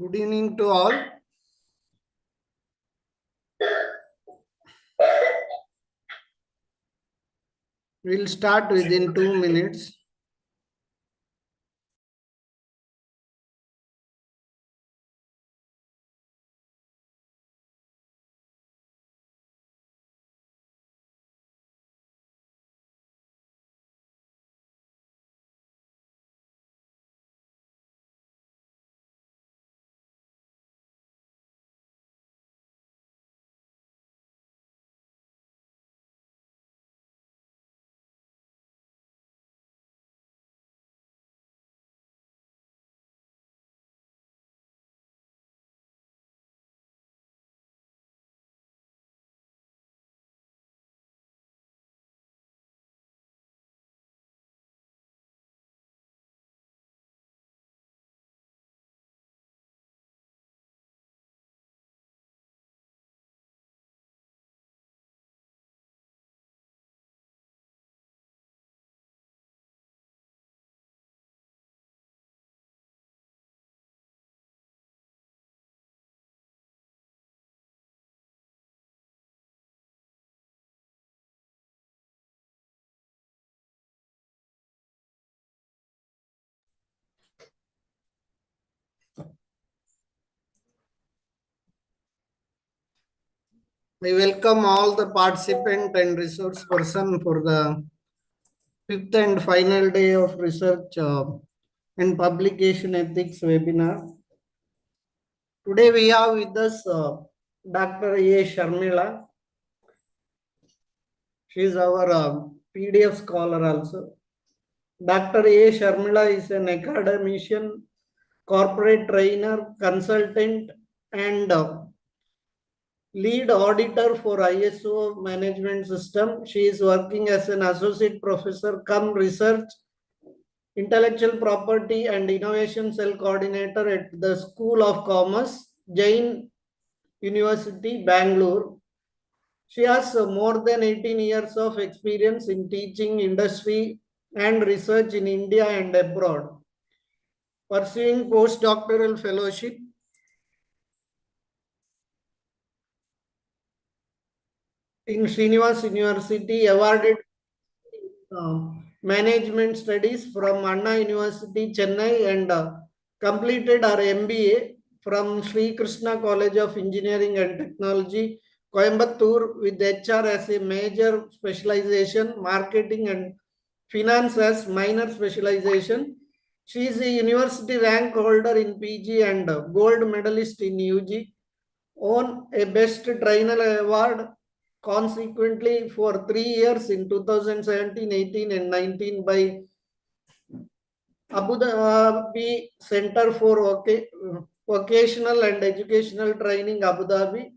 Good evening to all. We'll start within 2 minutes. We welcome all the participant and resource person for the fifth and final day of research and publication ethics webinar. Today we have with us Dr. A. Sharmila. She is our PDF scholar also. Dr. A. Sharmila is an academician, corporate trainer, consultant, and lead auditor for ISO management system. She is working as an associate professor cum research, intellectual property and innovation cell coordinator at the School of Commerce, Jain University, Bangalore. She has more than 18 years of experience in teaching industry and research in India and abroad, pursuing postdoctoral fellowship in Srinivas University, awarded management studies from Anna University, Chennai, and completed her MBA from Sri Krishna College of Engineering and Technology, Coimbatore, with HR as a major specialization, marketing and finance as minor specialization. She is a university rank holder in PG and gold medalist in UG, won a Best Trainer Award consequently for 3 years in 2017, 18, and 19 by Abu Dhabi Center for Vocational and Educational Training, Abu Dhabi.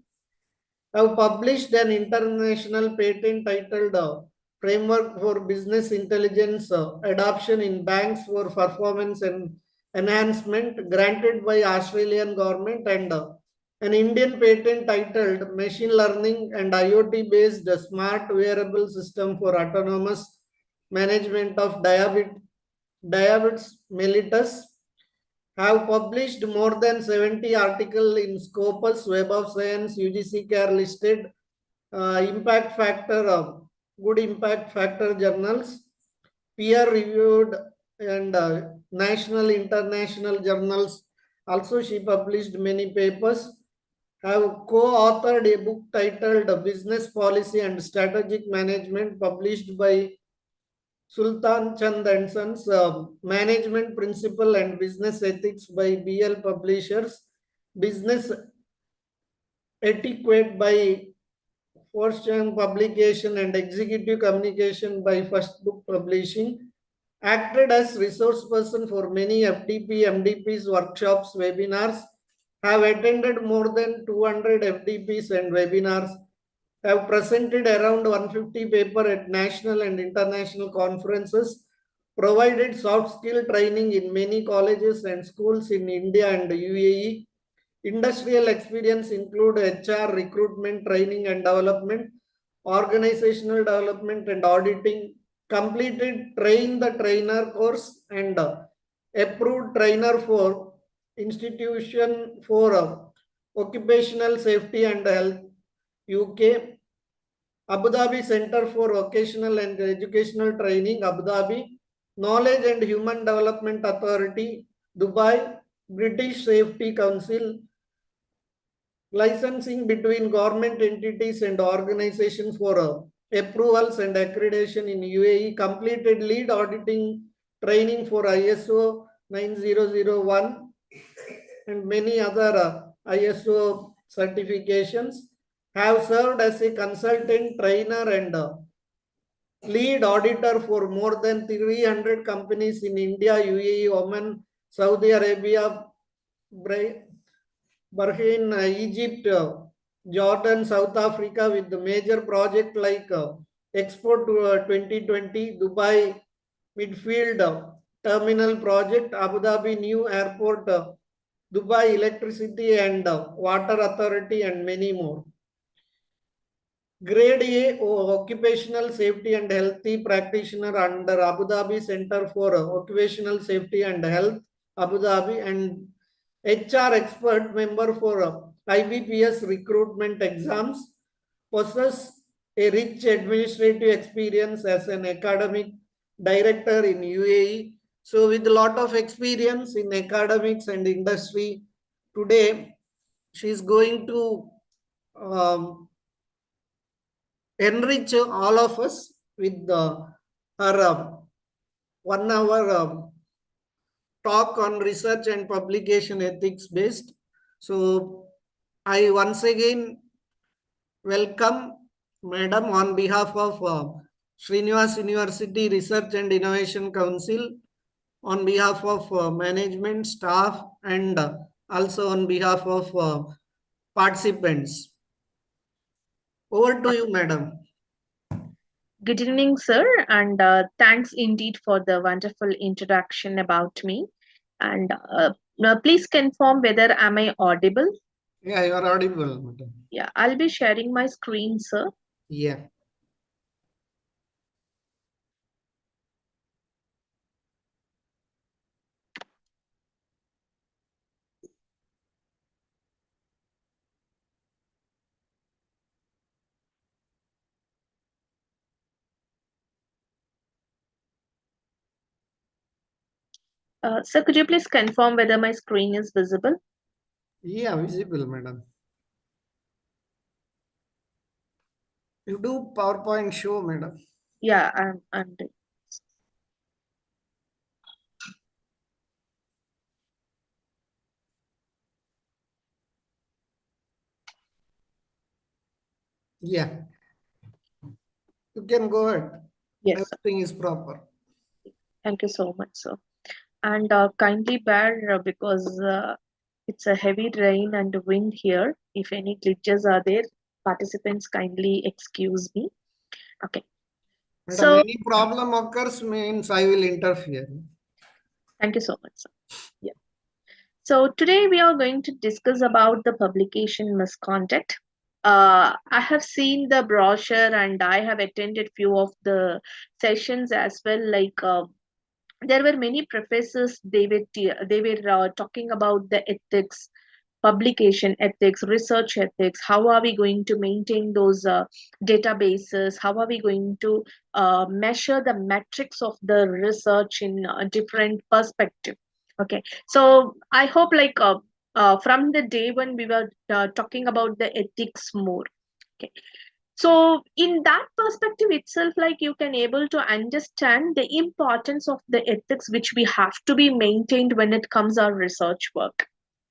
Have published an international patent titled Framework for Business Intelligence Adoption in Banks for Performance and Enhancement, granted by Australian government, and an Indian patent titled Machine Learning and IoT-based Smart Wearable System for Autonomous Management of Diabetes mellitus. Have published more than 70 articles in Scopus, Web of Science, UGC Care listed, impact factor of good impact factor journals, peer reviewed and national international journals. Also, she published many papers. Have co-authored a book titled Business Policy and Strategic Management, published by Sultan Chand and Sons, Management Principle and Business Ethics by BL Publishers, Business Etiquette by Fortune Publication, and Executive Communication by First Book Publishing. Acted as resource person for many FDP, MDPs, workshops, webinars. Have attended more than 200 FDPs and webinars. Have presented around 150 paper at national and international conferences, provided soft skill training in many colleges and schools in India and UAE. Industrial experience include HR, recruitment, training and development, organizational development and auditing, completed train the trainer course and approved trainer for institution for occupational safety and health UK, Abu Dhabi Center for Vocational and Educational Training, Abu Dhabi, Knowledge and Human Development Authority, Dubai, British Safety Council, licensing between government entities and organizations for approvals and accreditation in UAE, completed lead auditing training for ISO 9001 and many other ISO certifications, have served as a consultant, trainer, and lead auditor for more than 300 companies in India, UAE, Oman, Saudi Arabia, Bahrain, Egypt, Jordan, South Africa, with the major project like Expo to 2020, Dubai Midfield Terminal Project, Abu Dhabi New Airport, Dubai Electricity and Water Authority, and many more. Grade A Occupational Safety and Healthy Practitioner under Abu Dhabi Center for Occupational Safety and Health, Abu Dhabi, and HR Expert Member for IBPS recruitment exams, possess a rich administrative experience as an academic director in UAE. So with a lot of experience in academics and industry, today she is going to um, enrich all of us with her 1 hour talk on research and publication ethics based. So I once again welcome Madam on behalf of Srinivas University Research and Innovation Council, on behalf of management, staff, and also on behalf of participants. Over to you, Madam. Good evening, sir, and thanks indeed for the wonderful introduction about me. And now please confirm whether am I audible? Yeah, you are audible, Madam. Yeah, I'll be sharing my screen, sir. Yeah. Sir, could you please confirm whether my screen is visible? Yeah, visible, Madam. You do PowerPoint show, Madam. Yeah, I'm doing. Yeah. You can go ahead. Yes, sir. Everything is proper. Thank you so much, sir. And kindly bear because it's a heavy rain and wind here. If any glitches are there, participants kindly excuse me. Okay. Madam, So any problem occurs means I will interfere. thank you so much, sir. Yeah. So today we are going to discuss about the publication misconduct. I have seen the brochure and I have attended few of the sessions as well. Like there were many professors. They were talking about the ethics, publication ethics, research ethics. How are we going to maintain those databases? How are we going to measure the metrics of the research in a different perspective? Okay, so I hope like from the day when we were talking about the ethics more. Okay, so in that perspective itself, like you can able to understand the importance of the ethics which we have to be maintained when it comes our research work.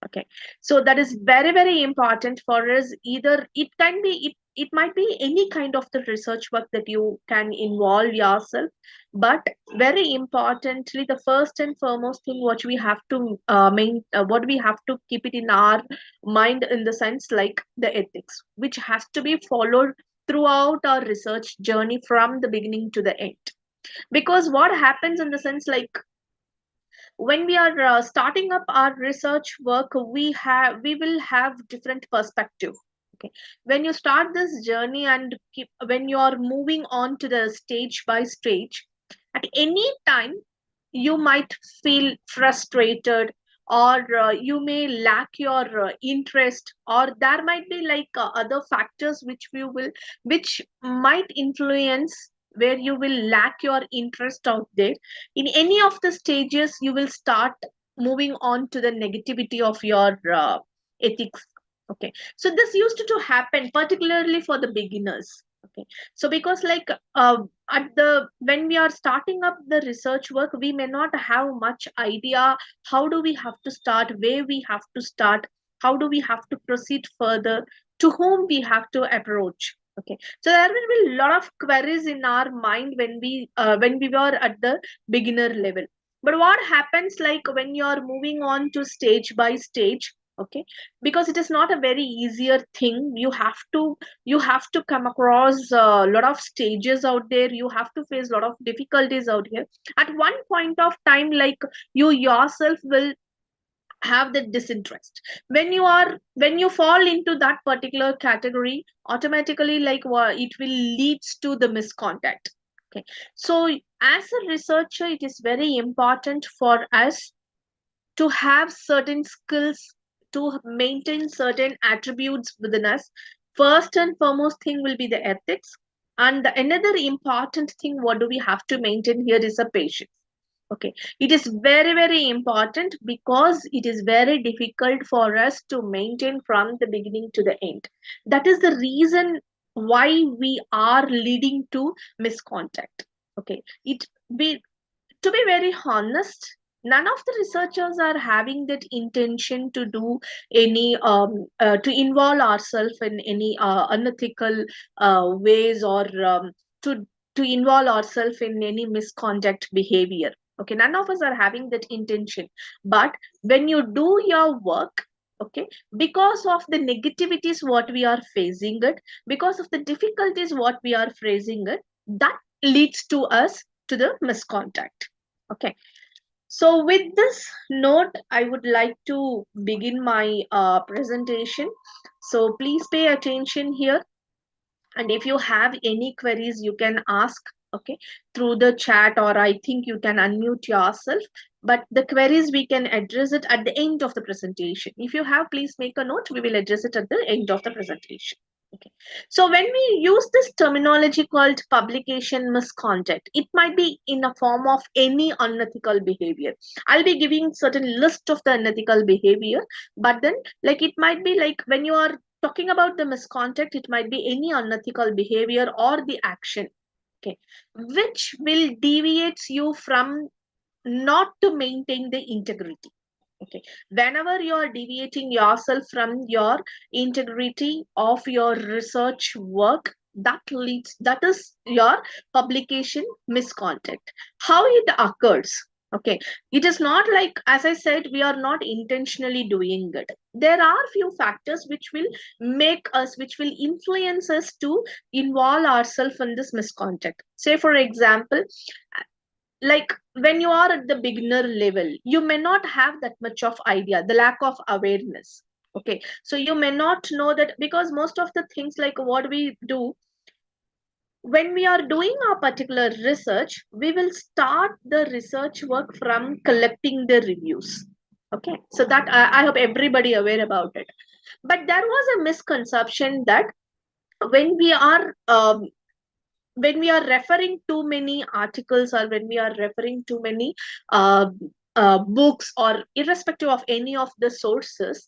Okay, so that is very very important for us. Either it can be it might be any kind of the research work that you can involve yourself, but very importantly the first and foremost thing what we have to what we have to keep it in our mind in the sense like the ethics which has to be followed throughout our research journey from the beginning to the end. Because what happens in the sense like when we are starting up our research work, we will have different perspective. Okay, when you start this journey and when you are moving on to the stage by stage, at any time you might feel frustrated, or you may lack your interest, or there might be like other factors which might influence where you will lack your interest out there. In any of the stages you will start moving on to the negativity of your ethics. Okay, so this used to happen particularly for the beginners. Okay, so because like at the when we are starting up the research work, we may not have much idea how do we have to start, where we have to start, how do we have to proceed further, to whom we have to approach. Okay, so there will be a lot of queries in our mind when we were at the beginner level. But what happens like when you are moving on to stage by stage, okay, because it is not a very easier thing, you have to come across a lot of stages out there, you have to face a lot of difficulties out here. At one point of time, like, you yourself will have the disinterest. When you fall into that particular category, automatically, like, it will leads to the misconduct. Okay, so as a researcher, it is very important for us to have certain skills, to maintain certain attributes within us. First and foremost thing will be the ethics, and another important thing what do we have to maintain here is a patience. Okay, it is very very important because it is very difficult for us to maintain from the beginning to the end. That is the reason why we are leading to misconduct. Okay, it we to be very honest, none of the researchers are having that intention to do any to involve ourselves in any unethical ways, or to to involve ourselves in any misconduct behavior. Okay, none of us are having that intention. But when you do your work, okay, because of the negativities what we are facing it, because of the difficulties what we are facing it, that leads to us to the misconduct. Okay, so with this note, I would like to begin my presentation. So please pay attention here. And if you have any queries, you can ask, okay, through the chat, or I think you can unmute yourself. But the queries, we can address it at the end of the presentation. If you have, please make a note. We will address it at the end of the presentation. Okay. So when we use this terminology called publication misconduct, it might be in a form of any unethical behavior. I'll be giving certain list of the unethical behavior, but then, like, it might be like when you are talking about the misconduct, it might be any unethical behavior or the action, okay, which will deviates you from not to maintain the integrity. Okay, whenever you are deviating yourself from your integrity of your research work, that is your publication misconduct. How it occurs? Okay, it is not like, as I said, we are not intentionally doing it. There are few factors which will influence us to involve ourselves in this misconduct. Say for example, like when you are at the beginner level, you may not have that much of idea, the lack of awareness. Okay, so you may not know that, because most of the things like what we do when we are doing a particular research, we will start the research work from collecting the reviews. Okay, so that I hope everybody aware about it. But there was a misconception that when we are referring too many articles, or when we are referring too many uh, books, or irrespective of any of the sources,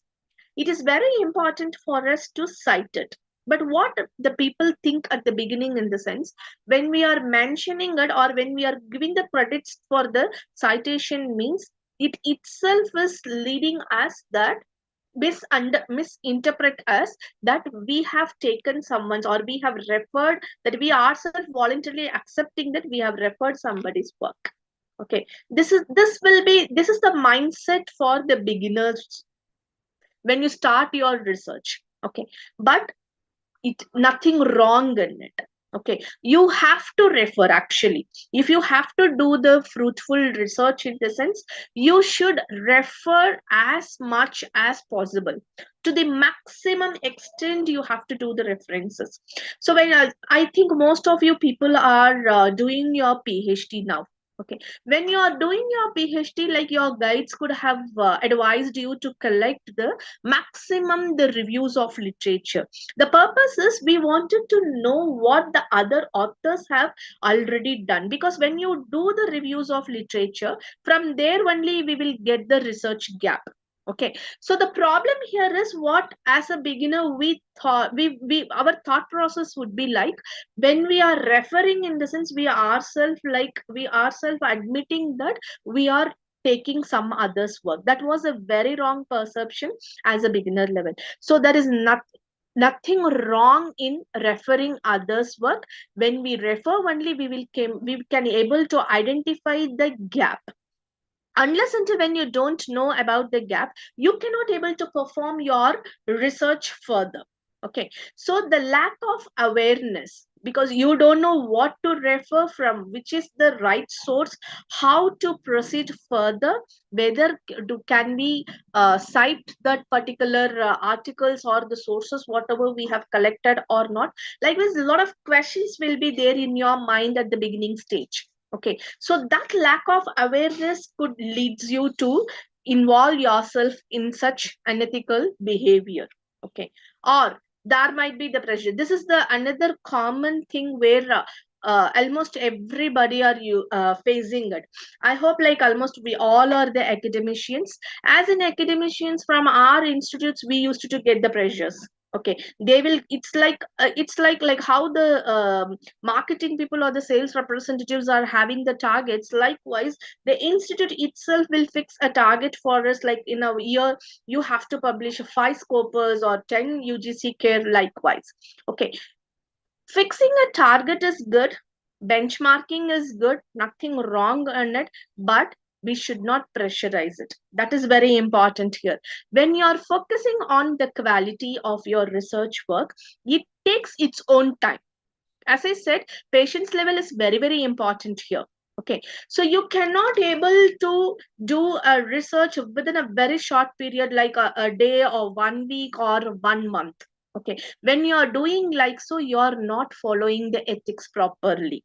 it is very important for us to cite it. But what the people think at the beginning, in the sense, when we are mentioning it or when we are giving the credits for the citation, means it itself is leading us that misinterpret us that we have taken someone's, or we have referred, that we ourselves voluntarily accepting that we have referred somebody's work. Okay, this is the mindset for the beginners when you start your research. Okay, but it nothing wrong in it. Okay, you have to refer actually. If you have to do the fruitful research, in the sense, you should refer as much as possible. To the maximum extent, you have to do the references. So when I think most of you people are doing your PhD now. Okay, when you are doing your PhD, like your guides could have advised you to collect the maximum the reviews of literature. The purpose is we wanted to know what the other authors have already done, because when you do the reviews of literature, from there only we will get the research gap. Okay, so the problem here is what, as a beginner, we thought we our thought process would be like, when we are referring, in the sense, we ourselves admitting that we are taking some others work. That was a very wrong perception as a beginner level. So there is nothing wrong in referring others work. When we refer only, we can able to identify the gap. Unless until when you don't know about the gap, you cannot able to perform your research further. Okay, so the lack of awareness, because you don't know what to refer from, which is the right source, how to proceed further, whether can we cite that particular articles or the sources whatever we have collected or not. Like this, a lot of questions will be there in your mind at the beginning stage. Okay, so that lack of awareness could leads you to involve yourself in such unethical behavior. Okay, or there might be the pressure. This is the another common thing where almost everybody are you facing it. I hope like almost we all are the academicians. As in academicians from our institutes, we used to get the pressures. Okay, they will. It's like how the marketing people or the sales representatives are having the targets. Likewise, the institute itself will fix a target for us, like in a year you have to publish 5 scopers or 10 UGC care. Likewise, okay, fixing a target is good, benchmarking is good, nothing wrong in it, but we should not pressurize it. That is very important here. When you are focusing on the quality of your research work, it takes its own time. As I said, patience level is very, very important here. Okay, so you cannot able to do a research within a very short period, like a day or 1 week or 1 month. Okay, when you are doing like so, you are not following the ethics properly.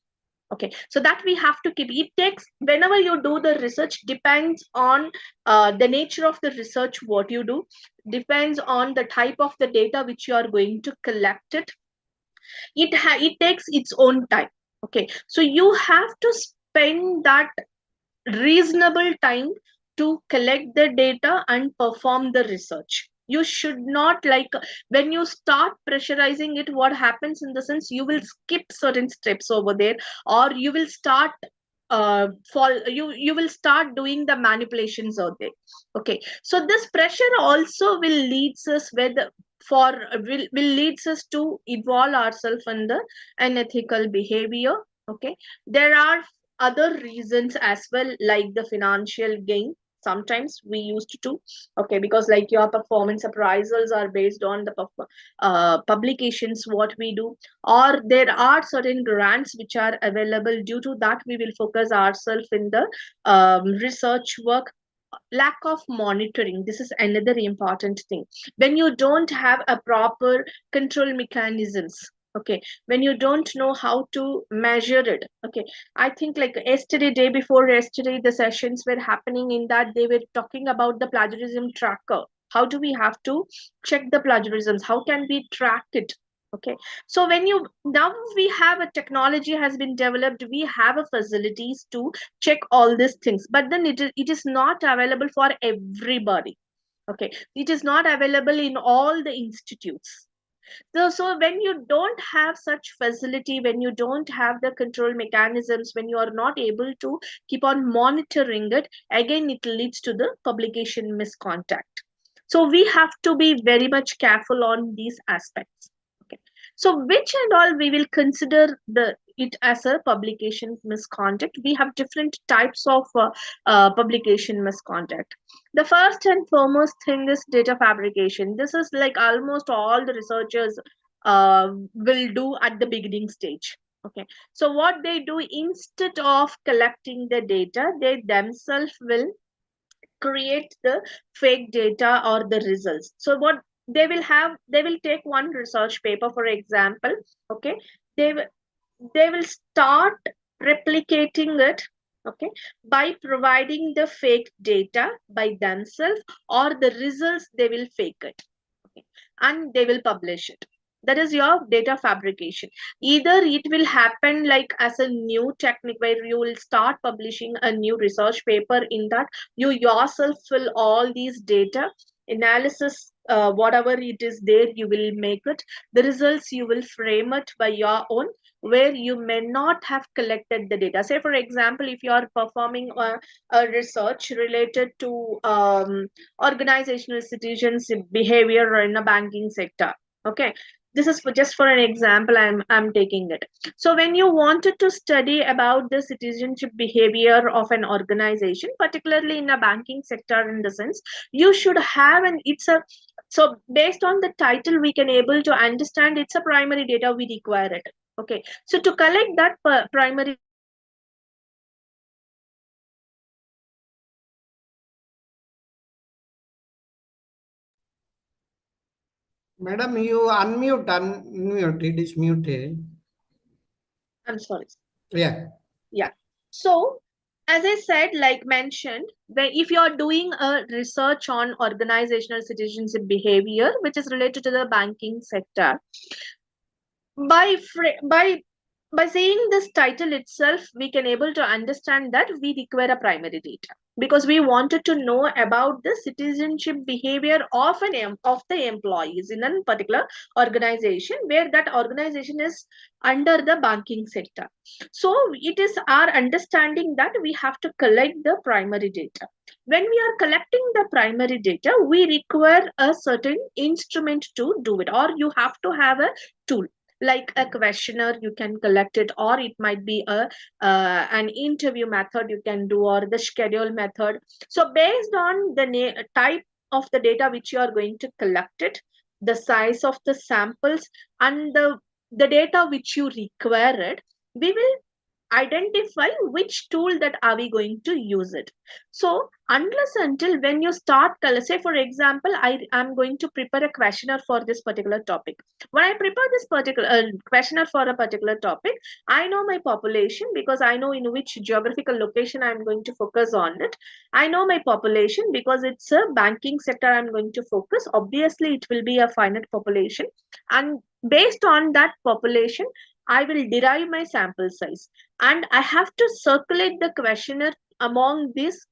Okay, so that we have to keep. It takes, whenever you do the research, depends on the nature of the research what you do, depends on the type of the data which you are going to collect it. It takes its own time. Okay, so you have to spend that reasonable time to collect the data and perform the research. You should not, like, when you start pressurizing it, what happens, in the sense, you will skip certain steps over there, or you will start for you will start doing the manipulations out there. Okay, so this pressure also will leads us whether for will leads us to involve ourselves in the unethical behavior. Okay, there are other reasons as well, like the financial gain. Sometimes we used to, okay, because like your performance appraisals are based on the publications what we do, or there are certain grants which are available. Due to that, we will focus ourselves in the research work. Lack of monitoring, this is another important thing. When you don't have a proper control mechanisms, okay, when you don't know how to measure it. Okay, I think like yesterday, day before yesterday, the sessions were happening, in that they were talking about the plagiarism tracker. How do we have to check the plagiarisms? How can we track it? Okay, so when you now we have a technology has been developed, we have a facilities to check all these things, but then it is not available for everybody. Okay, it is not available in all the institutes. So when you don't have such facility, when you don't have the control mechanisms, when you are not able to keep on monitoring it, again it leads to the publication misconduct. So we have to be very much careful on these aspects. Okay, so which and all we will consider the it as a publication misconduct. We have different types of publication misconduct. The first and foremost thing is data fabrication. This is like almost all the researchers will do at the beginning stage. Okay, so what they do, instead of collecting the data, they themselves will create the fake data or the results. So what they will have, they will take one research paper, for example. Okay, they will they will start replicating it, okay, by providing the fake data by themselves, or the results they will fake it, okay, and they will publish it. That is your data fabrication. Either it will happen like as a new technique where you will start publishing a new research paper, in that you yourself fill all these data analysis, whatever it is there, you will make it. The results you will frame it by your own, where you may not have collected the data. Say, for example, if you are performing a research related to organizational citizenship behavior in a banking sector. Okay, this is just for an example. I'm taking it. So when you wanted to study about the citizenship behavior of an organization, particularly in a banking sector, in the sense, you should have an it's a so based on the title we can able to understand it's a primary data we require it. Okay, so to collect that primary Madam, you unmute. It is muted. I'm sorry. Yeah. Yeah. So, as I said, like mentioned, if you are doing a research on organizational citizenship behavior, which is related to the banking sector, by by saying this title itself, we can able to understand that we require a primary data, because we wanted to know about the citizenship behavior of of the employees in a particular organization, where that organization is under the banking sector. So it is our understanding that we have to collect the primary data. When we are collecting the primary data, we require a certain instrument to do it, or you have to have a tool like a questionnaire you can collect it, or it might be a an interview method you can do, or the schedule method. So based on the type of the data which you are going to collect it, the size of the samples, and the data which you require it, we will identify which tool that are we going to use it. So unless until when you start say, for example, I am going to prepare a questionnaire for this particular topic. When I prepare this particular questionnaire for a particular topic, I know my population, because I know in which geographical location I'm going to focus on it. I know my population because it's a banking sector I'm going to focus. Obviously it will be a finite population, and based on that population I will derive my sample size, and I have to circulate the questionnaire among these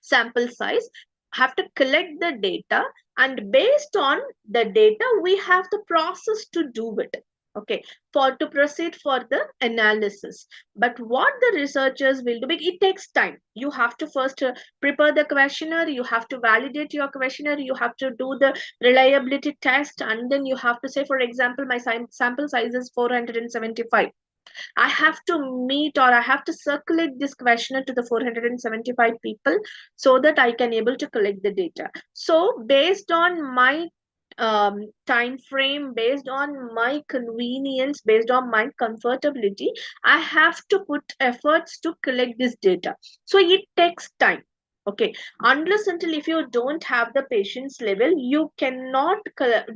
sample size, have to collect the data, and based on the data we have the process to do it, okay, for to proceed for the analysis. But what the researchers will do, it takes time. You have to first prepare the questionnaire, you have to validate your questionnaire, you have to do the reliability test, and then you have to say, for example, my sample size is 475. I have to meet, or I have to circulate this questionnaire to the 475 people, so that I can able to collect the data. So based on my time frame, based on my convenience, based on my comfortability, I have to put efforts to collect this data. So it takes time. Okay, unless until if you don't have the patience level, you cannot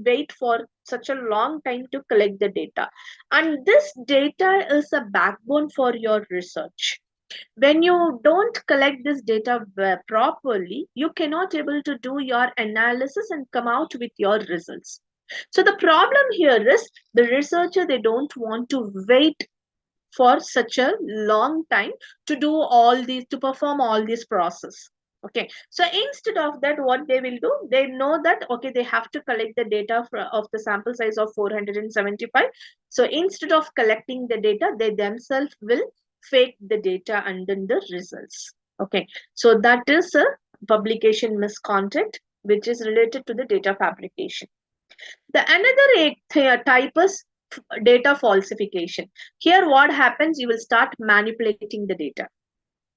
wait for such a long time to collect the data. And this data is a backbone for your research. When you don't collect this data properly, you cannot able to do your analysis and come out with your results. So the problem here is the researcher, they don't want to wait for such a long time to do all these, to perform all this process. Okay, so instead of that, what they will do, they know that okay, they have to collect the data of the sample size of 475. So instead of collecting the data, they themselves will fake the data and then the results. Okay, so that is a publication misconduct, which is related to the data fabrication. The another type is data falsification. Here what happens, you will start manipulating the data.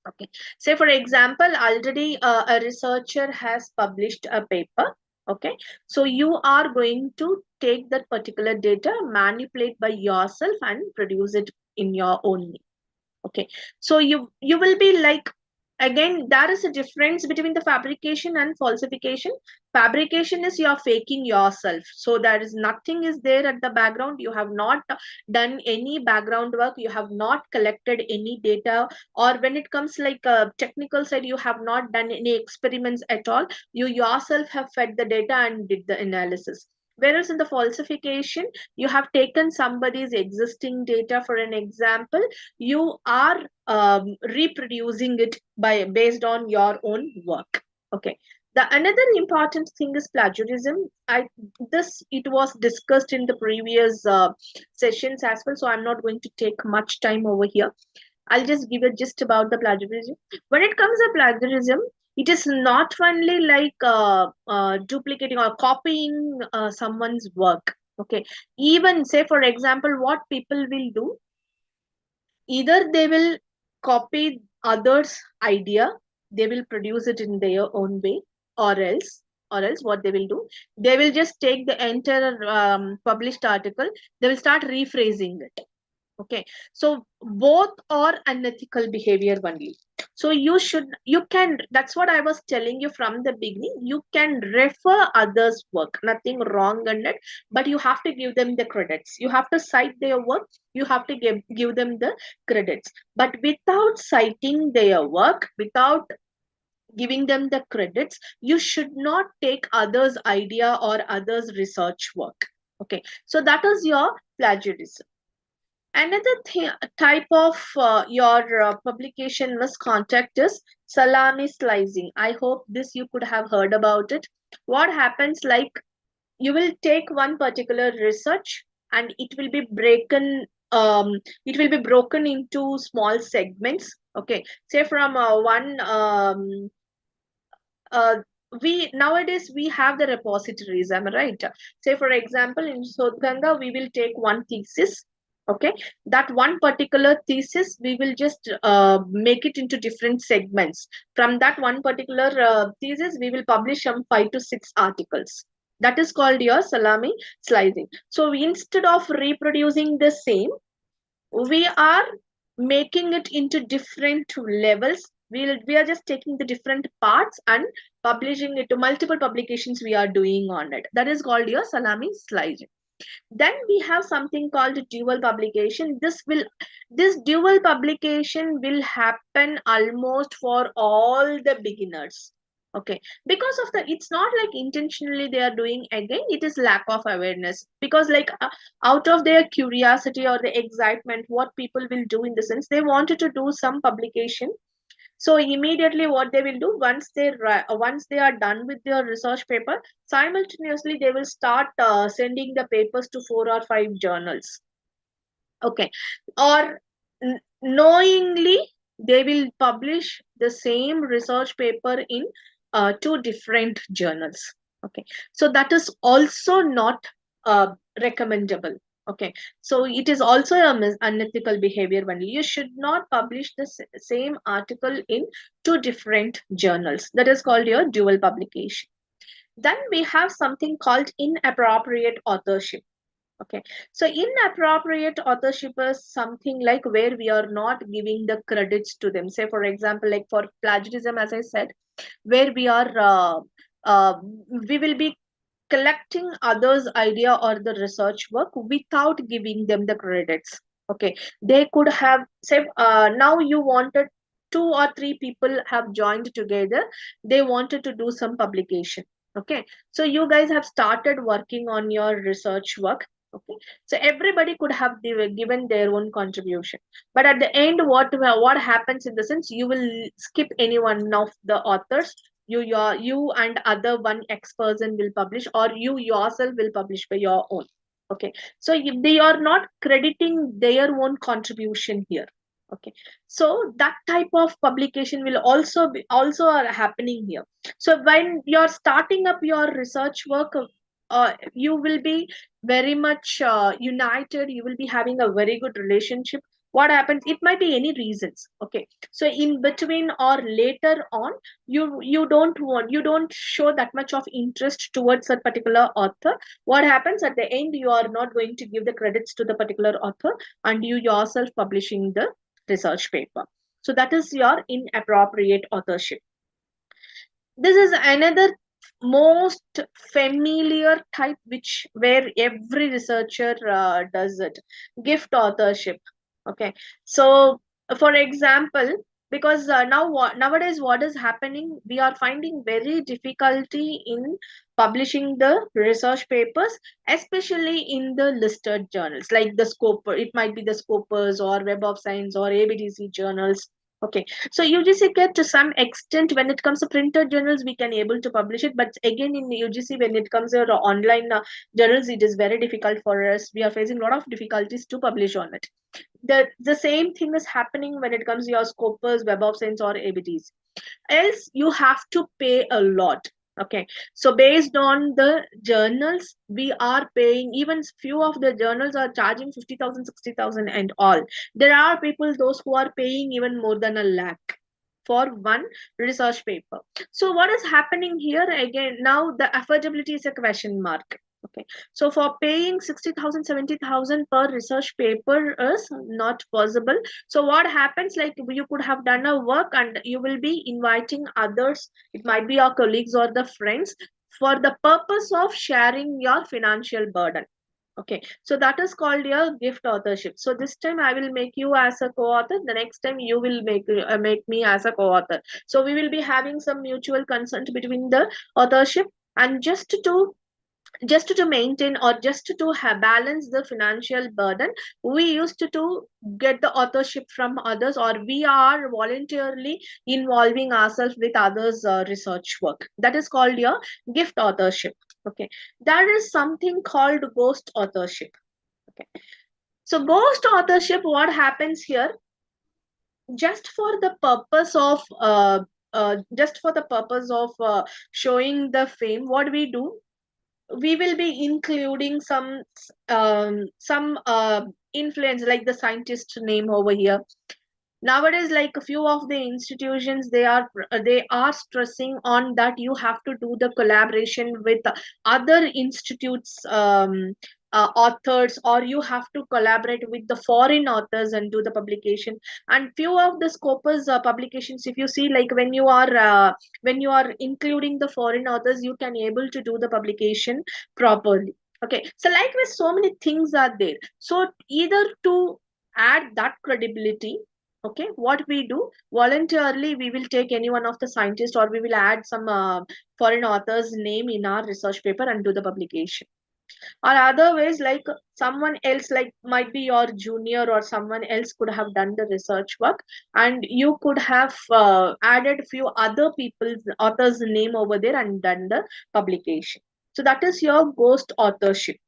Okay, say for example, already a researcher has published a paper. Okay, so you are going to take that particular data, manipulate by yourself, and produce it in your own name. Okay, so you will be like, again, there is a difference between the fabrication and falsification. Fabrication is you're faking yourself, so there is nothing is there at the background. You have not done any background work, you have not collected any data, or when it comes like a technical side, you have not done any experiments at all. You yourself have fed the data and did the analysis. Whereas in the falsification, you have taken somebody's existing data. For an example, you are reproducing it by based on your own work. Okay, the another important thing is plagiarism. I this it was discussed in the previous sessions as well, so I'm not going to take much time over here. I'll just give a gist about the plagiarism. When it comes to plagiarism, it is not only like duplicating or copying someone's work. Okay, even say for example, what people will do, either they will copy others idea, they will produce it in their own way, or else what they will do, they will just take the entire published article, they will start rephrasing it. Okay, so both are unethical behavior only. So you can, that's what I was telling you from the beginning, you can refer others work, nothing wrong in it, but you have to give them the credits, you have to cite their work, you have to give them the credits. But without citing their work, without giving them the credits, you should not take others idea or others research work. Okay, so that is your plagiarism. Another type of your publication misconduct is salami slicing. I hope this you could have heard about it. What happens, like, you will take one particular research and it will be broken into small segments. Okay, say from one uh, we nowadays we have the repositories, am I right? Say for example, in Sodhganga we will take one thesis. Okay, that one particular thesis we will just make it into different segments. From that one particular thesis we will publish some 5 to 6 articles. That is called your salami slicing. So instead of reproducing the same, we are making it into different levels. We are just taking the different parts and publishing it to multiple publications we are doing on it. That is called your salami slicing. Then we have something called dual publication. This dual publication will happen almost for all the beginners. Okay, because of the, it's not like intentionally they are doing, again it is lack of awareness, because like out of their curiosity or the excitement, what people will do in the sense they wanted to do some publication. So immediately what they will do, once they are done with their research paper, simultaneously they will start sending the papers to 4 or 5 journals. Okay, or knowingly they will publish the same research paper in 2 different journals. Okay, so that is also not recommendable. Okay, so it is also a unethical behavior when you should not publish the same article in 2 different journals. That is called your dual publication. Then we have something called inappropriate authorship. Okay, so inappropriate authorship is something like where we are not giving the credits to them. Say, for example, like for plagiarism, as I said, where we will be collecting others' idea or the research work without giving them the credits. Okay, they could have say now you wanted 2 or 3 people have joined together. They wanted to do some publication. Okay, so you guys have started working on your research work. Okay, so everybody could have given their own contribution, but at the end, what happens in the sense, you will skip any one of the authors. You and other one X person will publish, or you yourself will publish by your own. Okay, so they are not crediting their own contribution here. Okay, so that type of publication will also are happening here. So when you're starting up your research work, you will be very much united, you will be having a very good relationship what happens, it might be any reasons. Okay, so in between or later on, you don't show that much of interest towards a particular author. What happens at the end, you are not going to give the credits to the particular author, and you yourself publishing the research paper. So that is your inappropriate authorship. This is another most familiar type, which where every researcher does it: gift authorship. Okay, so for example, because nowadays what is happening, we are finding very difficulty in publishing the research papers, especially in the listed journals like the scope, it might be the scopers or web of science or abdc journals. Okay, so UGC get to some extent, when it comes to printed journals, we can able to publish it. But again, in UGC, when it comes to online journals, it is very difficult for us. We are facing a lot of difficulties to publish on it. The same thing is happening when it comes to your Scopus, Web of Science, or ABTs. Else, you have to pay a lot. Okay, so based on the journals, we are paying, even few of the journals are charging 50,000, 60,000, and all. There are people, those who are paying even more than a lakh for one research paper. So what is happening here again? Now the affordability is a question mark. Okay, so for paying 60,000, 70,000 per research paper is not possible. So what happens, like you could have done a work and you will be inviting others, it might be your colleagues or the friends, for the purpose of sharing your financial burden. Okay, so that is called your gift authorship. So this time I will make you as a co-author, the next time you will make me as a co-author. So we will be having some mutual consent between the authorship. And just to maintain, or just to have balance the financial burden, we used to get the authorship from others, or we are voluntarily involving ourselves with others research work. That is called your gift authorship. Okay, there is something called ghost authorship. Okay, so ghost authorship, what happens here, just for the purpose of showing the fame, what we do, we will be including some influence, like the scientist name over here. Nowadays, like a few of the institutions, they are stressing on that you have to do the collaboration with other institutes, authors, or you have to collaborate with the foreign authors and do the publication. And few of the scopus publications, if you see, like when you are including the foreign authors, you can able to do the publication properly. Okay, so like with so many things are there, so either to add that credibility, okay, what we do, voluntarily we will take any one of the scientists, or we will add some foreign author's name in our research paper and do the publication. Or other ways, like someone else, like might be your junior or someone else, could have done the research work, and you could have added few other people's author's name over there and done the publication. So that is your ghost authorship.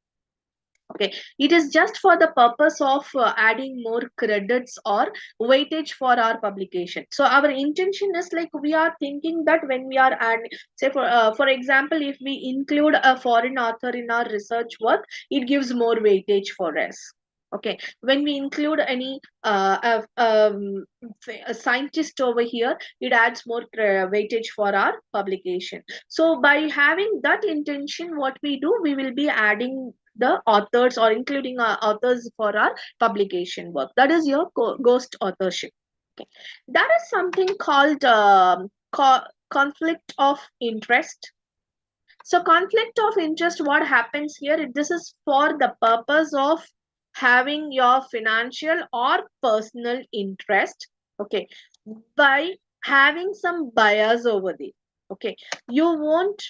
Okay, it is just for the purpose of adding more credits or weightage for our publication. So our intention is, like, we are thinking that when we are adding, say for example, if we include a foreign author in our research work, it gives more weightage for us. Okay, when we include any a scientist over here, it adds more weightage for our publication. So by having that intention, what we do, we will be adding the authors, or including authors for our publication work. That is your ghost authorship. Okay, that is something called conflict of interest. So conflict of interest, what happens here, this is for the purpose of having your financial or personal interest. Okay, by having some bias over there. Okay, you won't,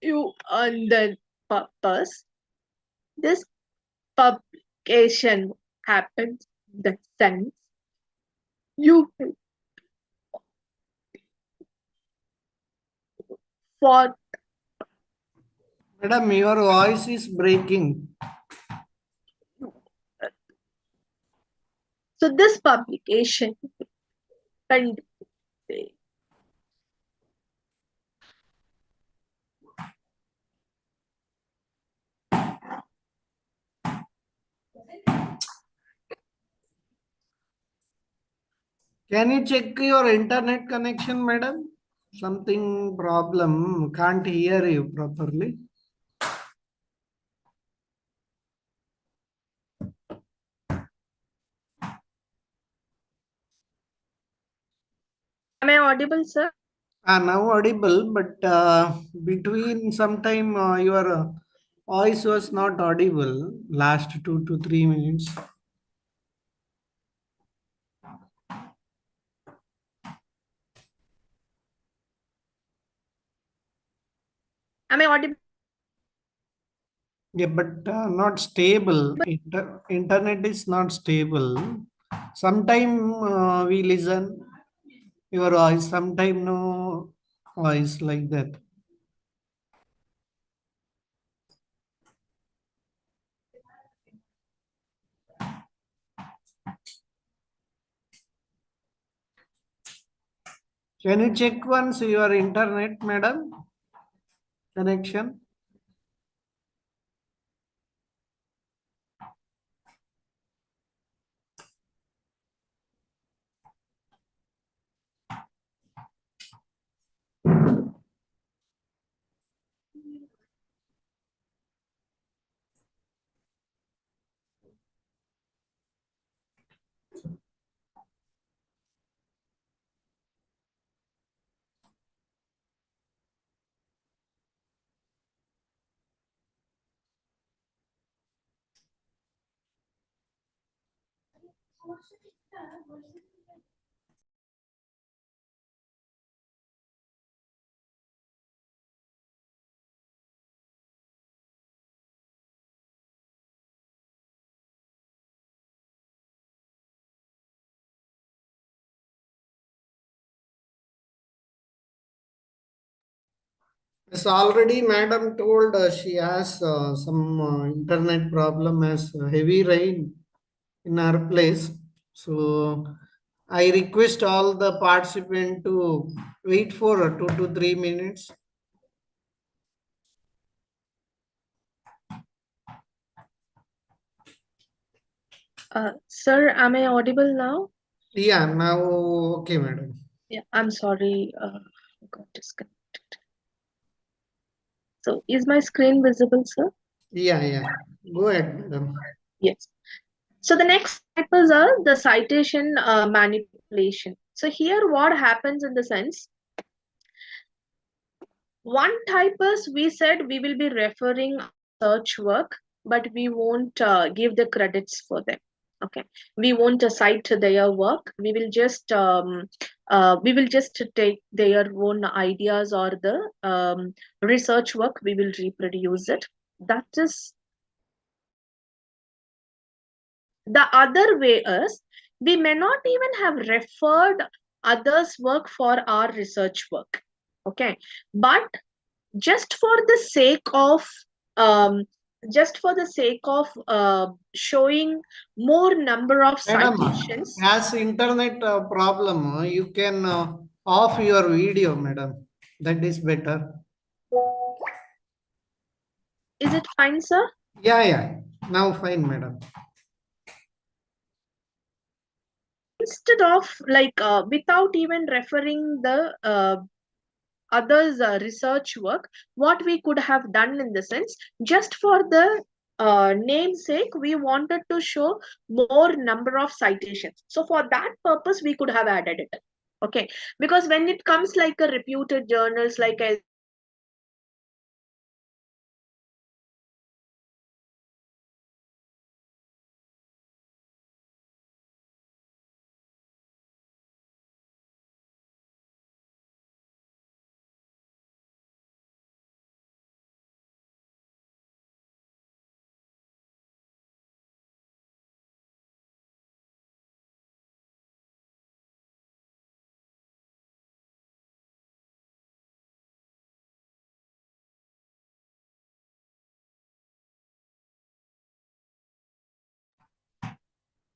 you on the purpose, this publication happens in the sense you for. Madam, your voice is breaking. So this publication can, Can you check your internet connection, madam? Something problem. Can't hear you properly. Am I audible, sir? Now audible, but between sometime your voice was not audible last 2 to 3 minutes. Am I audible? Yeah, but not stable. Internet is not stable. Sometime we listen your voice, sometime no voice like that. Can you check once your internet, madam, connection? Yes, already madam told she has some internet problem as heavy rain in our place. So I request all the participant to wait for 2 to 3 minutes. Sir, am I audible now? Yeah, now okay, madam. Yeah, I'm sorry. I got disconnected. So, is my screen visible, sir? Yeah, yeah. Go ahead, madam. Yes. So the next types are the citation manipulation. So here what happens in the sense, one type is we said we will be referring search work, but we won't give the credits for them. Okay, we won't cite their work. We will just take their own ideas or the research work. We will reproduce it. That is the other way is we may not even have referred others' work for our research work. Okay, but just for the sake of um, showing more number of Madam, citations. as internet problem, you can off your video, madam. That is better. Is it fine, sir? Yeah, yeah. Now fine, madam. Instead of like without even referring the others research work, what we could have done in the sense, just for the namesake we wanted to show more number of citations, so for that purpose we could have added it. Okay, because when it comes like a reputed journals like a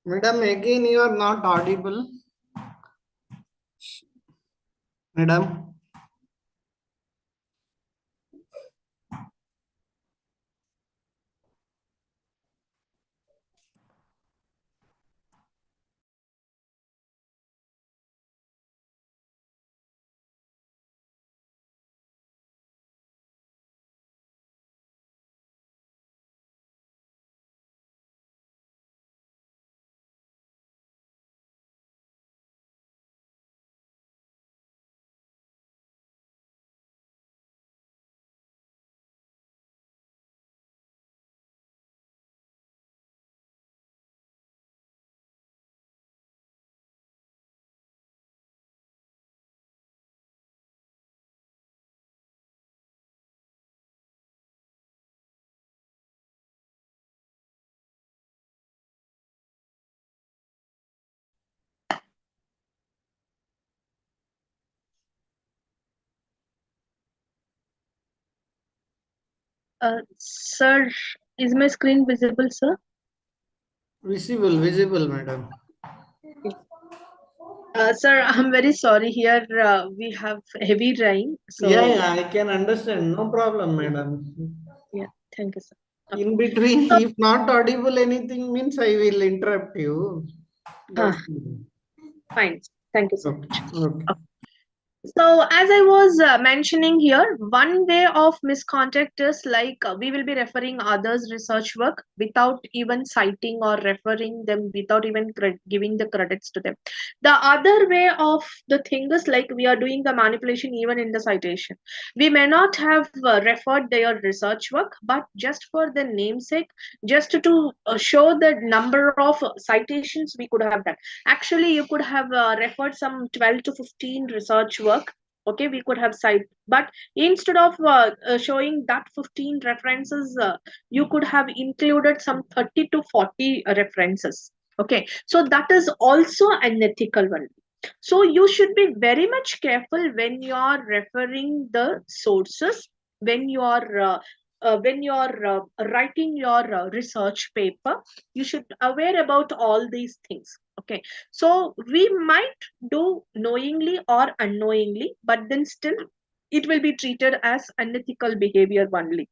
Madam, again you are not audible. Madam. Sir, is my screen visible, sir? Visible, madam. Sir, I'm very sorry. Here we have heavy rain, Yeah, so yeah, I can understand. No problem, madam. yeah. Thank you, sir. Okay. In between, So, if not audible anything means I will interrupt you. uh, Don't worry. fine. Thank you so Okay, much. okay. So, as I was mentioning here, one way of misconduct is like we will be referring others' research work without even citing or referring them without even giving the credits to them. The other way of the thing is like we are doing the manipulation even in the citation. We may not have referred their research work, but just for the namesake, just to show the number of citations we could have done. Actually, you could have referred some 12 to 15 research work. Okay, we could have cited, but instead of showing that 15 references, you could have included some 30 to 40 references. Okay, so that is also an ethical one. So you should be very much careful when you are referring the sources, when you are writing your research paper. You should aware about all these things. Okay, so we might do knowingly or unknowingly, but then still it will be treated as unethical behavior only,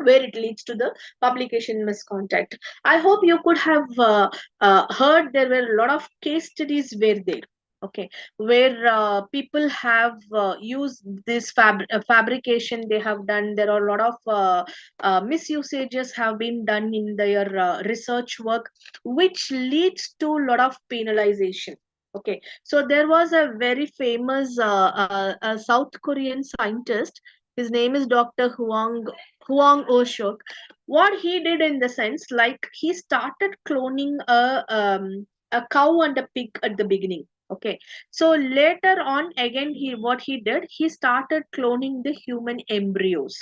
where it leads to the publication misconduct. I hope you could have heard there were a lot of case studies were there. Okay, where people have used this fabrication they have done. There are a lot of misusages have been done in their research work, which leads to a lot of penalization. Okay, so there was a very famous a South Korean scientist. His name is Dr. Huang Oshok. What he did in the sense, like he started cloning a cow and a pig at the beginning. Okay, so later on, again, he did, he started cloning the human embryos.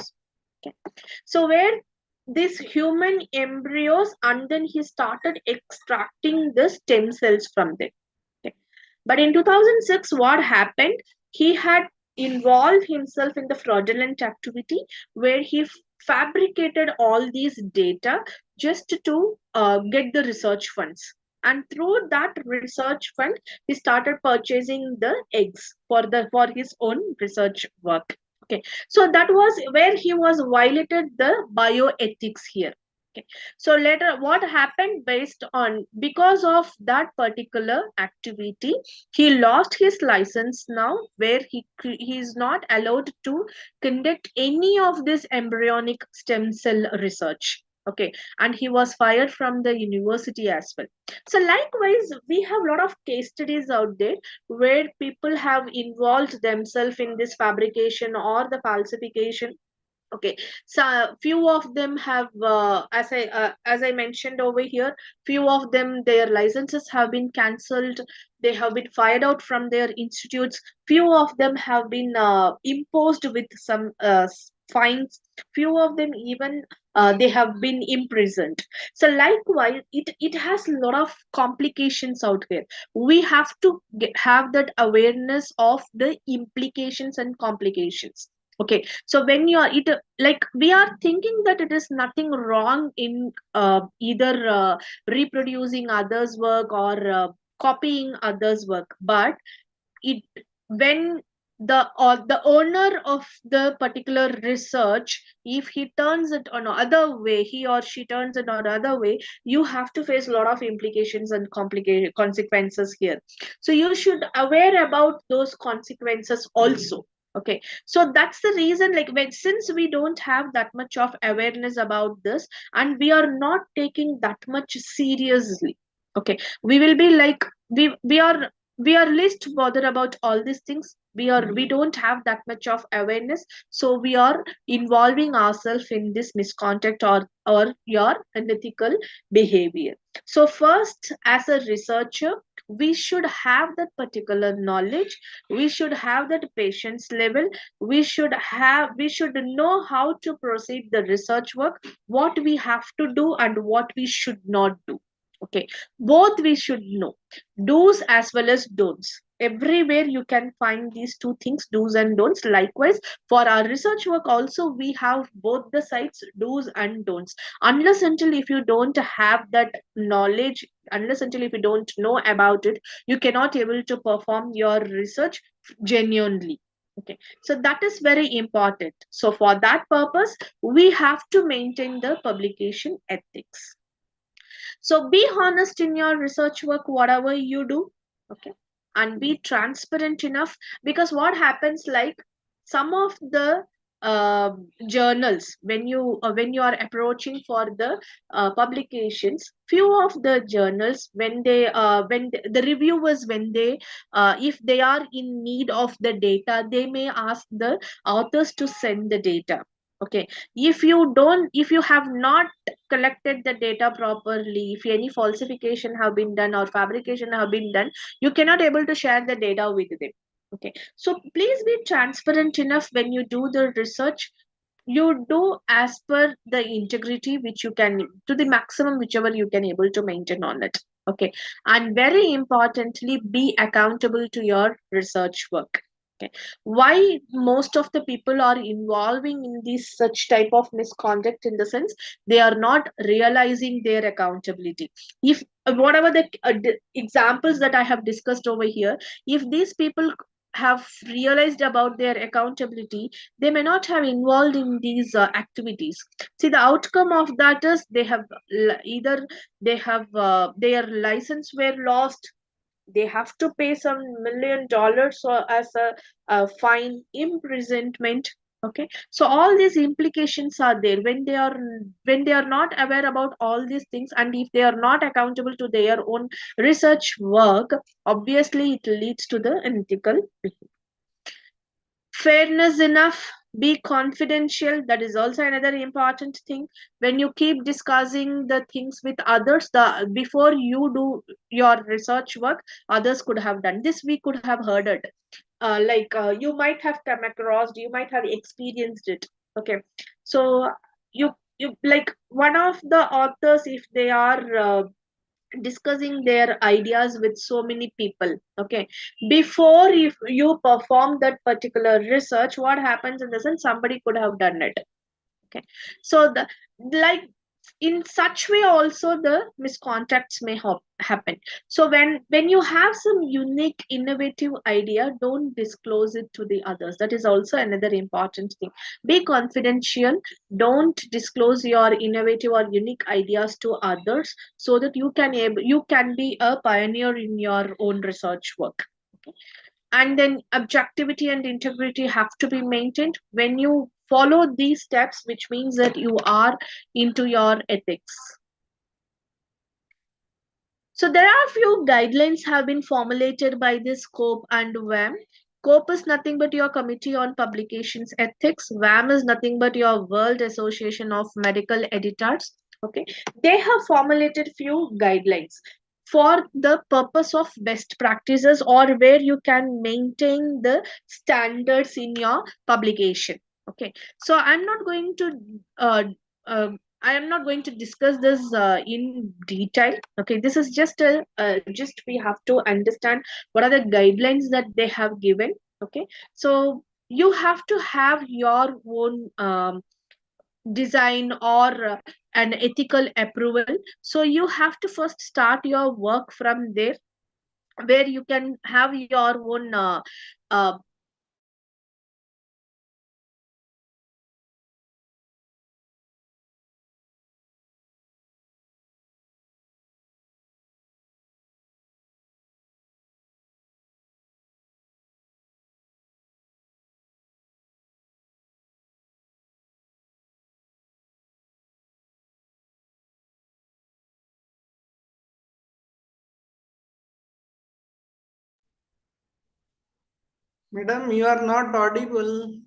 Okay, so where these human embryos, and then he started extracting the stem cells from them. Okay. But in 2006, what happened? He had involved himself in the fraudulent activity where he fabricated all these data just to get the research funds. And through that research fund, he started purchasing the eggs for his own research work. Okay, so that was where he was violated the bioethics here. Okay, so later what happened, based on because of that particular activity, he lost his license now, where he is not allowed to conduct any of this embryonic stem cell research. Okay, and he was fired from the university as well. So likewise, we have a lot of case studies out there where people have involved themselves in this fabrication or the falsification. Okay, so few of them have as I mentioned over here, few of them, their licenses have been cancelled, they have been fired out from their institutes, few of them have been imposed with some fines, few of them even they have been imprisoned. So likewise, it has a lot of complications out there. We have to have that awareness of the implications and complications. Okay, so when you are it, like we are thinking that it is nothing wrong in either reproducing others work or copying others work, but it when the owner of the particular research, if he turns it on other way, he or she turns it on other way, you have to face a lot of implications and complicated consequences here. So you should aware about those consequences also. Okay, so that's the reason, like when, since we don't have that much of awareness about this, and we are not taking that much seriously. Okay, we will be like we are least bothered about all these things. We don't have that much of awareness, so we are involving ourselves in this misconduct or your unethical behavior. So first, as a researcher, we should have that particular knowledge, we should have that patience level, we should know how to proceed the research work, what we have to do and what we should not do. Okay, both we should know, do's as well as don'ts. everywhere you can find these two things, do's and don'ts. Likewise, for our research work also, we have both the sides, do's and don'ts. Unless until if you don't have that knowledge, unless until if you don't know about it, you cannot able to perform your research genuinely. Okay, so that is very important. So for that purpose, we have to maintain the publication ethics. So be honest in your research work, whatever you do, okay, and be transparent enough, because what happens, like some of the uh, journals, when you are approaching for the publications, few of the journals, when the reviewers, when they if they are in need of the data, they may ask the authors to send the data. Okay, if you have not collected the data properly, if any falsification have been done or fabrication have been done, you cannot able to share the data with them. Okay, so please be transparent enough when you do the research. You do as per the integrity which you can, to the maximum whichever you can able to maintain on it. Okay, and very importantly, be accountable to your research work. Okay, why most of the people are involving in this such type of misconduct, in the sense they are not realizing their accountability. If whatever the examples that I have discussed over here, if these people have realized about their accountability, they may not have involved in these activities. See, the outcome of that is they have either they have their license were lost, they have to pay some $1 million or as a fine, imprisonment. Okay, so all these implications are there when they are not aware about all these things, and if they are not accountable to their own research work, obviously it leads to the unethical behavior. Fairness enough, be confidential, that is also another important thing. When you keep discussing the things with others, the before you do your research work, others could have done this, we could have heard it, you might have come across, you might have experienced it. Okay, so you like one of the authors, if they are discussing their ideas with so many people. Okay, before if you perform that particular research, what happens in the sense, somebody could have done it. Okay, so the like in such way also the miscontacts may happen. So when you have some unique innovative idea, don't disclose it to the others. That is also another important thing. Be confidential, don't disclose your innovative or unique ideas to others, so that you can be a pioneer in your own research work. Okay, and then objectivity and integrity have to be maintained. When you follow these steps, which means that you are into your ethics. So there are few guidelines have been formulated by this COPE and WAM. COPE is nothing but your Committee on Publications Ethics. WAM is nothing but your World Association of Medical Editors. Okay, they have formulated few guidelines for the purpose of best practices, or where you can maintain the standards in your publication. Okay, so uh, uh, I am not going to discuss this in detail. Okay, this is just we have to understand what are the guidelines that they have given. Okay, so you have to have your own design or an ethical approval. So you have to first start your work from there, where you can have your own uh, Madam, you are not audible.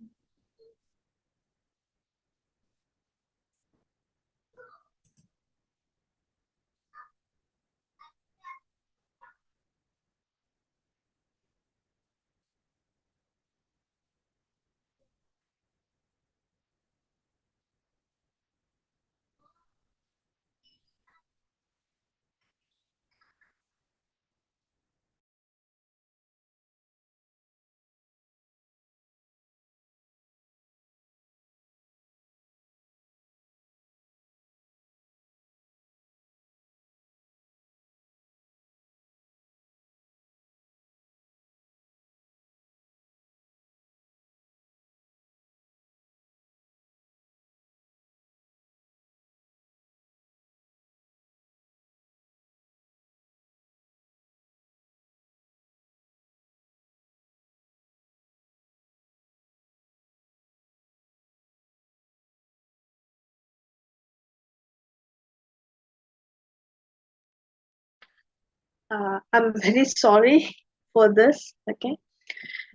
I'm very sorry for this. Okay.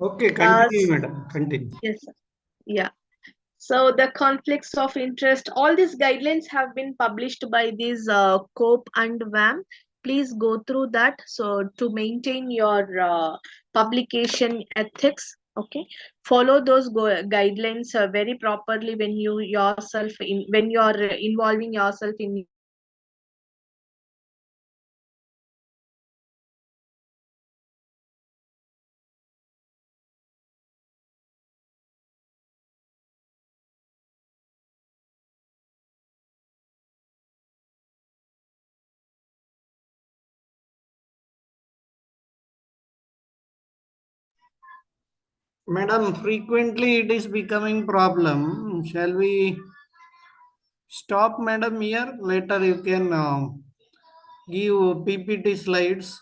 Okay, Uh, continue, madam. Continue. yes, sir. Yeah. So the conflicts of interest, all these guidelines have been published by these COPE and WAM. Please go through that. So to maintain your publication ethics, okay, follow those guidelines very properly when you yourself in when you are involving yourself in your publication. So please Madam, frequently it is becoming problem. Shall we stop, madam, here? Later you can give PPT slides.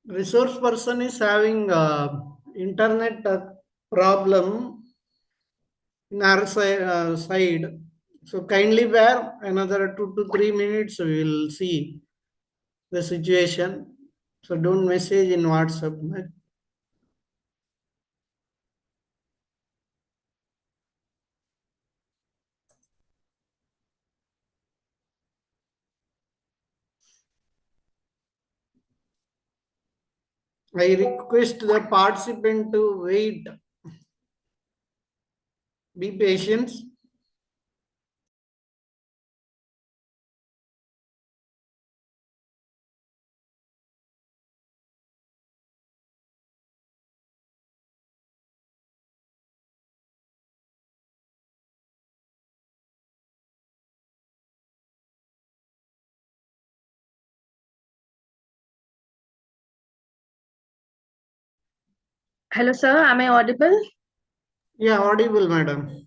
Resource person is having internet problem in our side. So kindly bear another 2 to 3 minutes. We will see the situation. So don't message in WhatsApp. I request the participant to wait. Be patient. hello, sir. Am I audible? Yeah, audible, madam.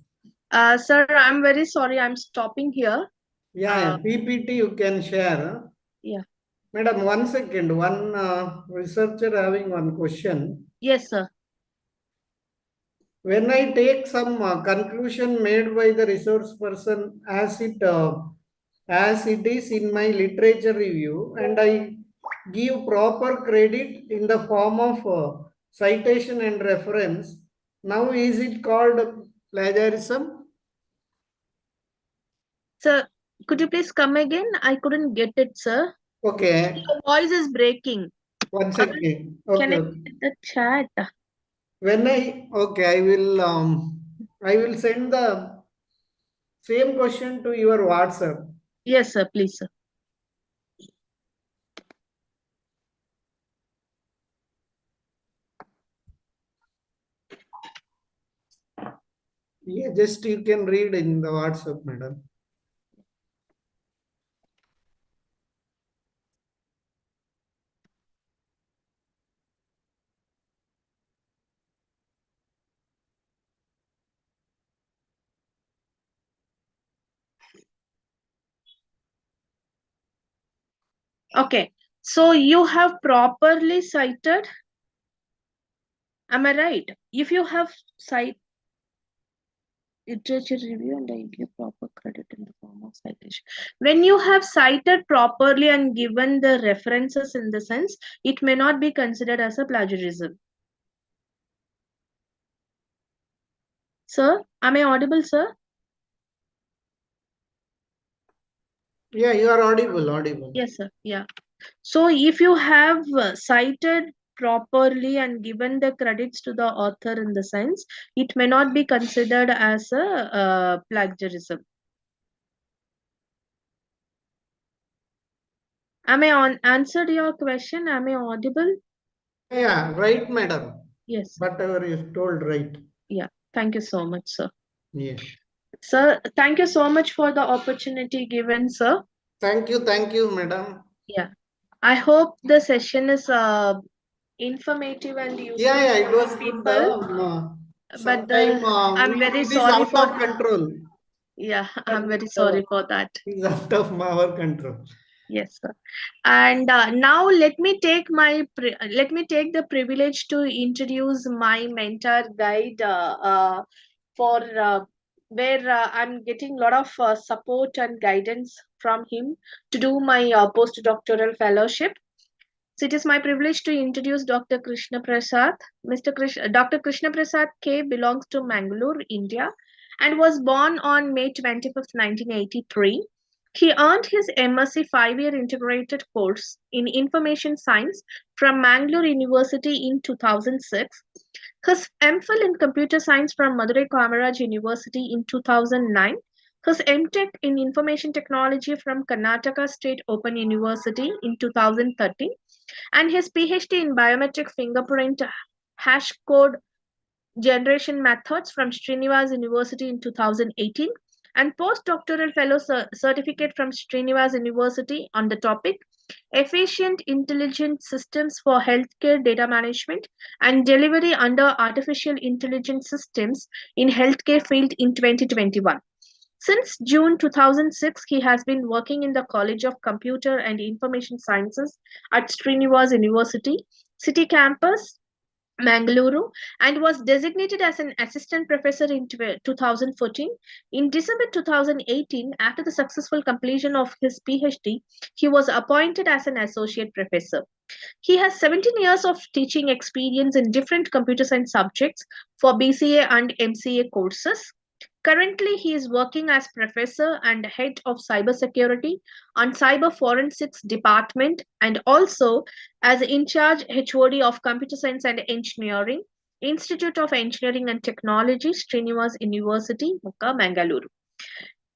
Sir, I'm very sorry. I'm stopping here. Yeah, Uh, PPT you can share. yeah. Madam, 1 second. One researcher having one question. Yes, sir. When I take some conclusion made by the resource person as it is in my literature review, and I give proper credit in the form of citation and reference, now is it called plagiarism? Sir, could you please come again? I couldn't get it, sir. Okay, Your voice is breaking. 1 second. Can Okay, I okay. get the chat? When I will send the same question to your WhatsApp. Yes, sir. Please, sir. Yeah, just you can read in the WhatsApp, madam. Okay. So you have properly cited, am I right? If you have cited literature review and I give proper credit in the form of citation. When you have cited properly and given the references in the sense, it may not be considered as a plagiarism. Sir, am I audible, sir? Yeah, you are audible. Yes, sir. Yeah. So if you have cited properly and given the credits to the author in the sense, it may not be considered as a plagiarism. Am I on answered your question? Am I audible? Yeah, right, madam. Yes. Whatever you told, right. Yeah. Thank you so much, sir. Yeah. Sir, thank you so much for the opportunity given, sir. Thank you, madam. Yeah. I hope the session is informative and useful Yeah, it for the was good. people. But Sometime I'm very it is sorry out for, of control. yeah, I'm But very sorry for that. it is out of our control. Yes, sir. And now let me take the privilege to introduce my mentor guide for where I'm getting a lot of support and guidance from him to do my postdoctoral fellowship. So it is my privilege to introduce Dr. Krishna Prasad. Dr. Krishna Prasad K belongs to Mangalore, India, and was born on May 25th, 1983. He earned his MSc 5-year integrated course in information science from Mangalore University in 2006, his MPhil in computer science from Madurai Kamaraj University in 2009, his MTech in information technology from Karnataka State Open University in 2013, and his PhD in biometric fingerprint hash code generation methods from Srinivas University in 2018, and postdoctoral fellow certificate from Srinivas University on the topic efficient intelligent systems for healthcare data management and delivery under artificial intelligence systems in healthcare field in 2021. Since June 2006, he has been working in the College of Computer and Information Sciences at Srinivas University, City Campus, Mangaluru, and was designated as an assistant professor in 2014. In December 2018, after the successful completion of his PhD, he was appointed as an associate professor. He has 17 years of teaching experience in different computer science subjects for BCA and MCA courses. Currently, he is working as professor and head of cybersecurity on cyber forensics department and also as in charge HOD of computer science and engineering, Institute of Engineering and Technology, Srinivas University, Mukka, Mangaluru.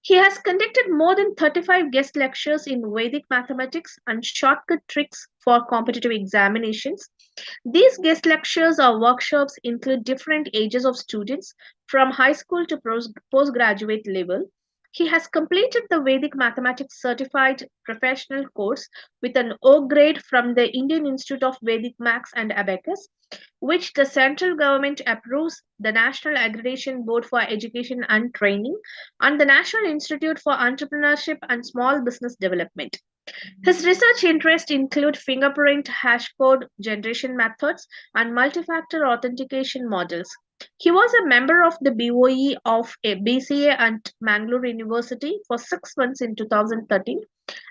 He has conducted more than 35 guest lectures in Vedic mathematics and shortcut tricks for competitive examinations. These guest lectures or workshops include different ages of students from high school to postgraduate level. He has completed the Vedic Mathematics Certified Professional course with an O grade from the Indian Institute of Vedic Maths and Abacus, which the central government approves, the National Accreditation Board for Education and Training, and the National Institute for Entrepreneurship and Small Business Development. His research interests include fingerprint hash code generation methods and multi-factor authentication models. He was a member of the BOE of a BCA at Mangalore University for 6 months in 2013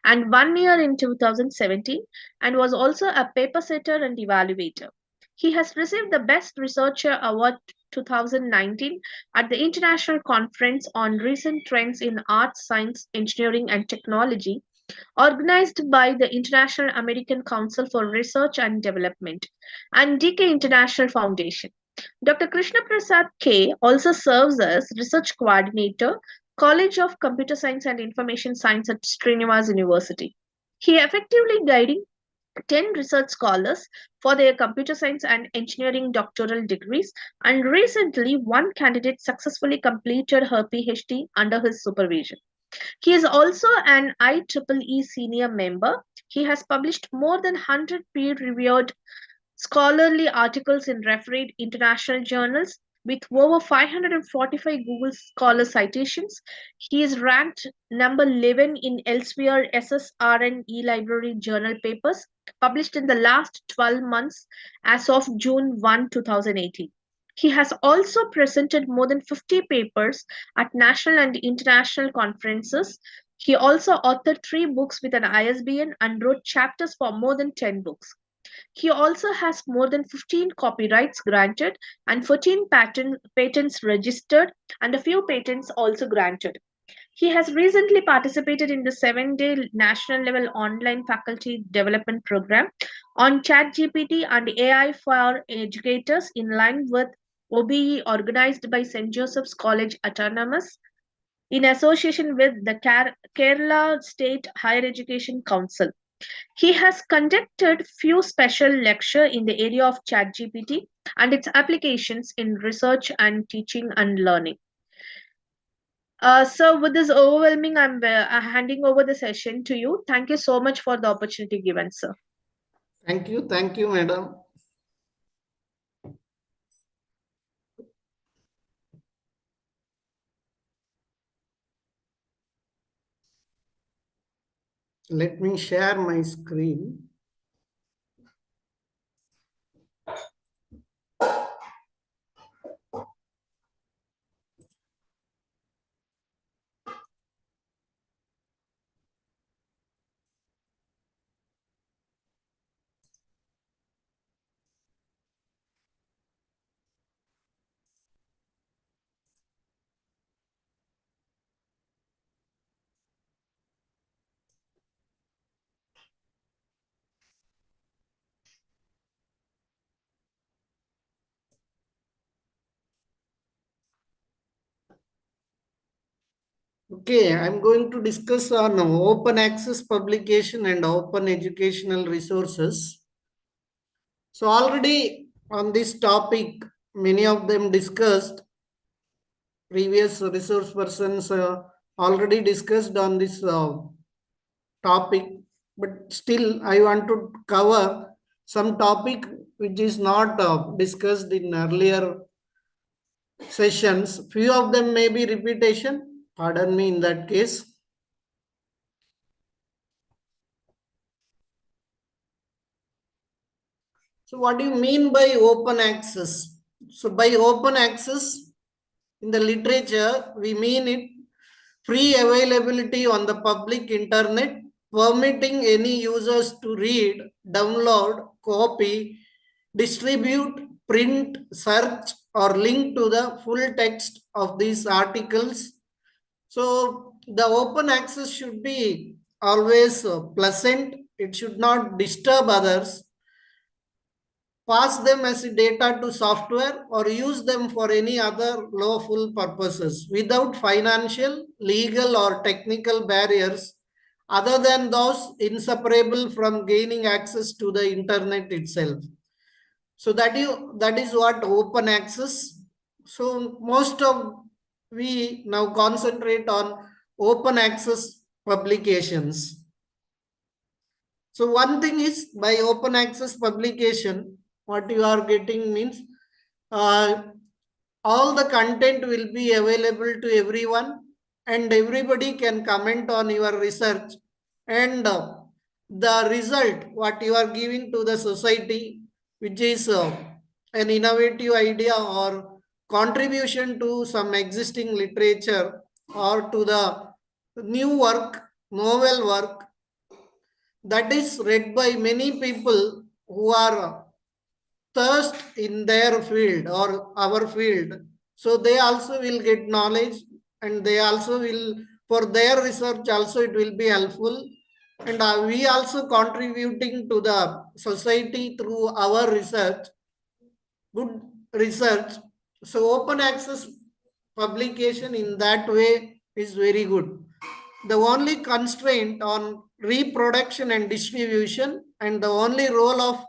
and 1 year in 2017, and was also a paper setter and evaluator. He has received the Best Researcher Award 2019 at the International Conference on Recent Trends in Arts, Science, Engineering, and Technology, organized by the International American Council for Research and Development and DK International Foundation. Dr. Krishna Prasad K also serves as research coordinator, College of Computer Science and Information Science at Srinivas University. He effectively guiding 10 research scholars for their computer science and engineering doctoral degrees, and recently one candidate successfully completed her PhD under his supervision. He is also an IEEE senior member. He has published more than 100 peer reviewed scholarly articles in refereed international journals, with over 545 Google Scholar citations. He is ranked number 11 in Elsevier SSRN e-library journal papers published in the last 12 months as of June 1, 2018. He has also presented more than 50 papers at national and international conferences. He also authored 3 books with an ISBN and wrote chapters for more than 10 books. He also has more than 15 copyrights granted and 14 patents registered and a few patents also granted. He has recently participated in the 7-day national level online faculty development program on ChatGPT and AI for educators in line with OBE organized by St. Joseph's College Autonomous in association with the Kerala State Higher Education Council. He has conducted few special lectures in the area of ChatGPT and its applications in research and teaching and learning. So, with this overwhelming, I'm handing over the session to you. Thank you so much for the opportunity given, sir. Thank you, madam. Let me share my screen. Okay, I'm going to discuss on open access publication and open educational resources. So already on this topic, many of them discussed, previous resource persons already discussed on this topic, but still I want to cover some topic which is not discussed in earlier sessions. Few of them may be repetition, pardon me in that case. So what do you mean by open access? So by open access in the literature, we mean it free availability on the public internet, permitting any users to read, download, copy, distribute, print, search, or link to the full text of these articles. So the open access should be always pleasant. It should not disturb others, pass them as data to software, or use them for any other lawful purposes without financial, legal, or technical barriers other than those inseparable from gaining access to the internet itself. So that is what open access. So most of we now concentrate on open access publications. So one thing is by open access publication, what you are getting means uh, all the content will be available to everyone and everybody can comment on your research and the result what you are giving to the society, which is an innovative idea or contribution to some existing literature or to the new work, novel work, that is read by many people who are thirst in their field or our field. So they also will get knowledge and they also will, for their research also it will be helpful. And we also contributing to the society through our research, good research. So open access publication in that way is very good. The only constraint on reproduction and distribution and the only role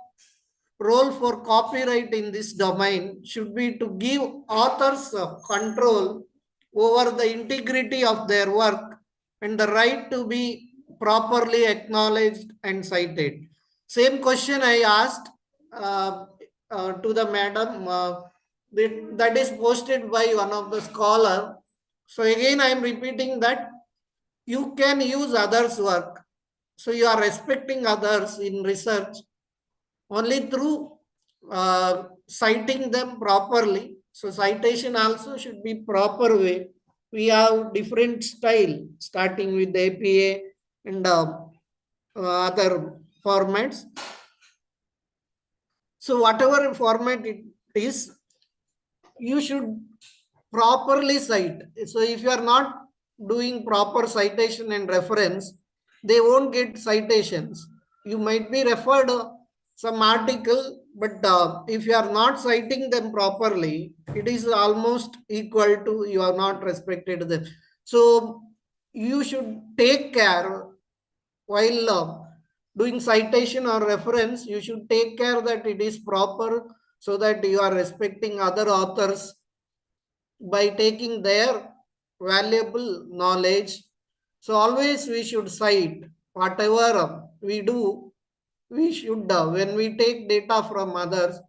for copyright in this domain should be to give authors control over the integrity of their work and the right to be properly acknowledged and cited. Same question I asked to the madam. that is posted by one of the scholar. So again, I am repeating that you can use others' work. So you are respecting others in research only through citing them properly. So citation also should be proper way. We have different style starting with APA and other formats. So whatever format it is, you should properly cite. So if you are not doing proper citation and reference, they won't get citations. You might be referred some article, but if you are not citing them properly, it is almost equal to you are not respected them. So you should take care while doing citation or reference. You should take care that it is proper so that you are respecting other authors by taking their valuable knowledge. So always we should cite whatever we do. We should, when we take data from others,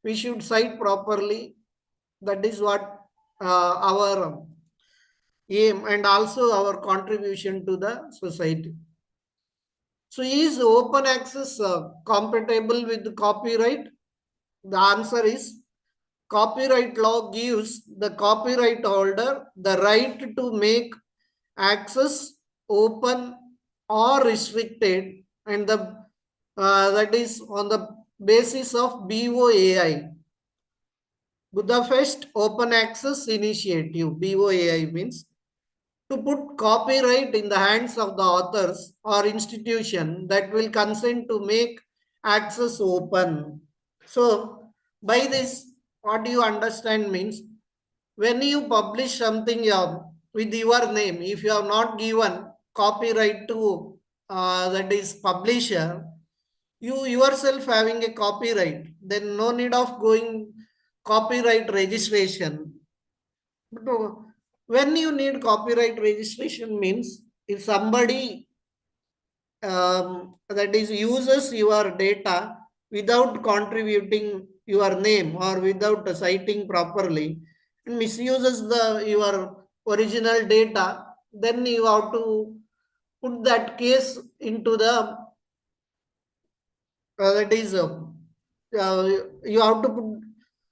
we should cite properly. That is what our aim and also our contribution to the society. So is open access compatible with copyright? The answer is copyright law gives the copyright holder the right to make access open or restricted, and the that is on the basis of BOAI, Budapest Open Access Initiative. BOAI means to put copyright in the hands of the authors or institution that will consent to make access open. So by this, what you understand means when you publish something with your name, if you have not given copyright to that is publisher, you yourself having a copyright, then no need of going copyright registration. But when you need copyright registration means if somebody that is uses your data without contributing your name or without citing properly and misuses the your original data, then you have to put that case into the that is uh, you have to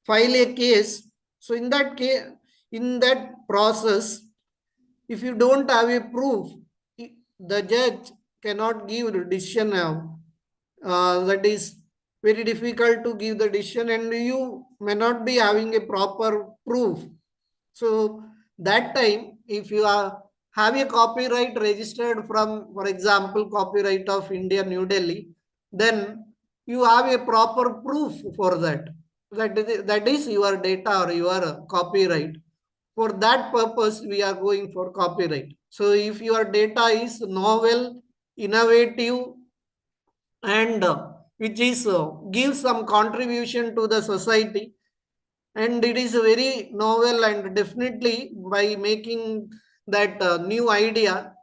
file a case. So in that case, in that process, if you don't have a proof, the judge cannot give the decision now. That is very difficult to give the decision, and you may not be having a proper proof. So that time, if you are have a copyright registered from, for example, Copyright of India, New Delhi, then you have a proper proof for that. That is your data or your copyright. For that purpose, we are going for copyright. So if your data is novel, innovative, and which is gives some contribution to the society, and it is very novel, and definitely by making that new idea,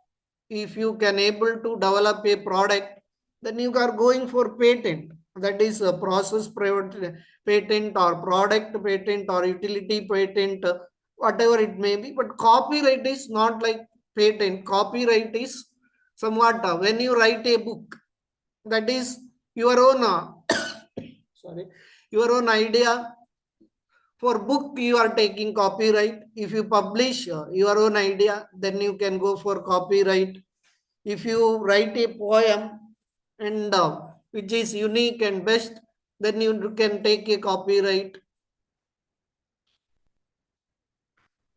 if you can able to develop a product, then you are going for patent. That is a process private patent or product patent or utility patent, whatever it may be. But copyright is not like patent. Copyright is somewhat when you write a book, that is your own sorry, your own idea. For book, you are taking copyright. If you publish your own idea, then you can go for copyright. If you write a poem and which is unique and best, then you can take a copyright.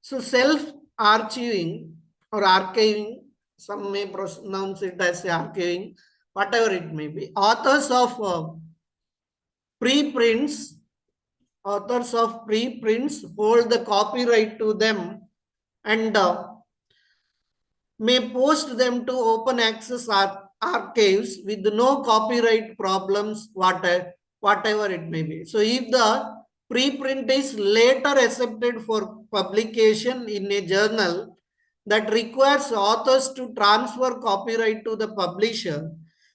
So self-archiving or archiving, some may pronounce it as archiving, whatever it may be. Preprints, authors of preprints hold the copyright to them and may post them to open access archives with no copyright problems, whatever it may be. So if the preprint is later accepted for publication in a journal that requires authors to transfer copyright to the publisher,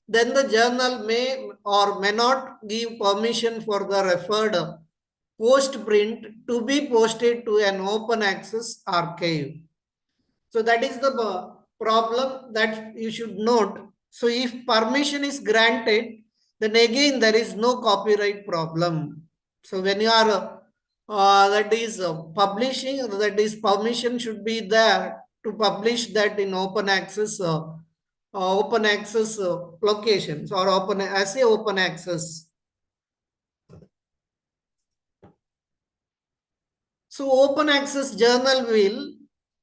then the journal may or may not give permission for the referred post print to be posted to an open access archive. So that is the problem that you should note. So if permission is granted, then again there is no copyright problem. So when you are that is publishing, that is permission should be there to publish that in open access locations or open as a open access. So open access journal will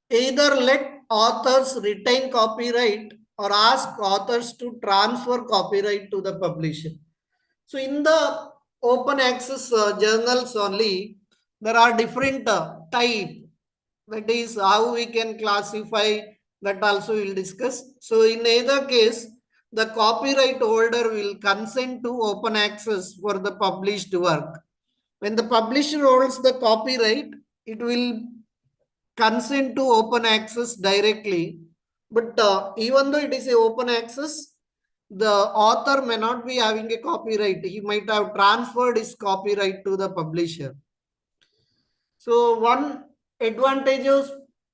either let authors retain copyright or ask authors to transfer copyright to the publisher. So in the open access journals only, there are different type. That is how we can classify, that also we'll discuss. So in either case, the copyright holder will consent to open access for the published work. When the publisher holds the copyright, it will consent to open access directly. But even though it is a open access, the author may not be having a copyright. He might have transferred his copyright to the publisher. So one advantage of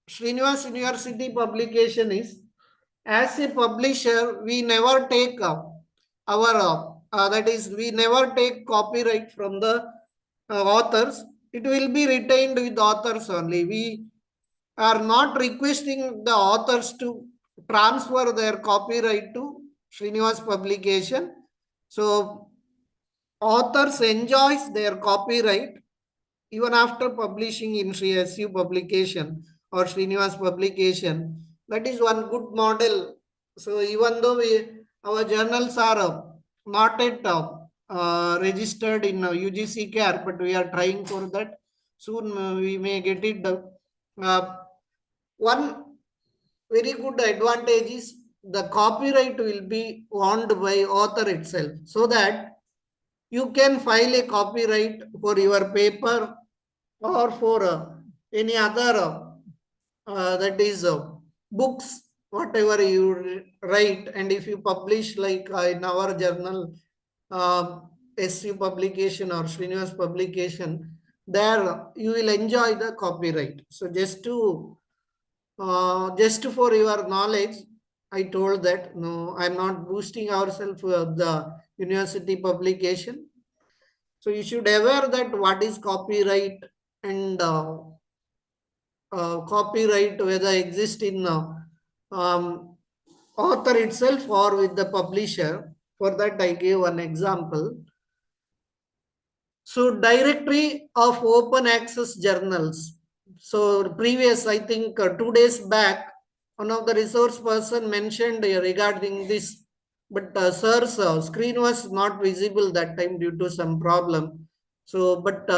Srinivas University publication is, as a publisher, we never take that is, we never take copyright from the authors. It will be retained with authors only. We are not requesting the authors to transfer their copyright to Srinivas publication. So authors enjoys their copyright even after publishing in Sri SU publication or Srinivas publication. That is one good model. So even though our journals are not yet registered in UGC CARE, but we are trying for that. Soon we may get it. One very good advantage is the copyright will be owned by author itself, so that you can file a copyright for your paper or for any other that is books, whatever you write. And if you publish like in our journal, uh, SU publication or Srinivas publication, there you will enjoy the copyright. So just for your knowledge, I told that no, I'm not boosting ourselves the university publication. So you should aware that what is copyright, and copyright whether exist in um, author itself or with the publisher. For that, I gave an example. So directory of open access journals. So previous, I think 2 days back, one of the resource person mentioned regarding this, but sir's screen was not visible that time due to some problem. So, but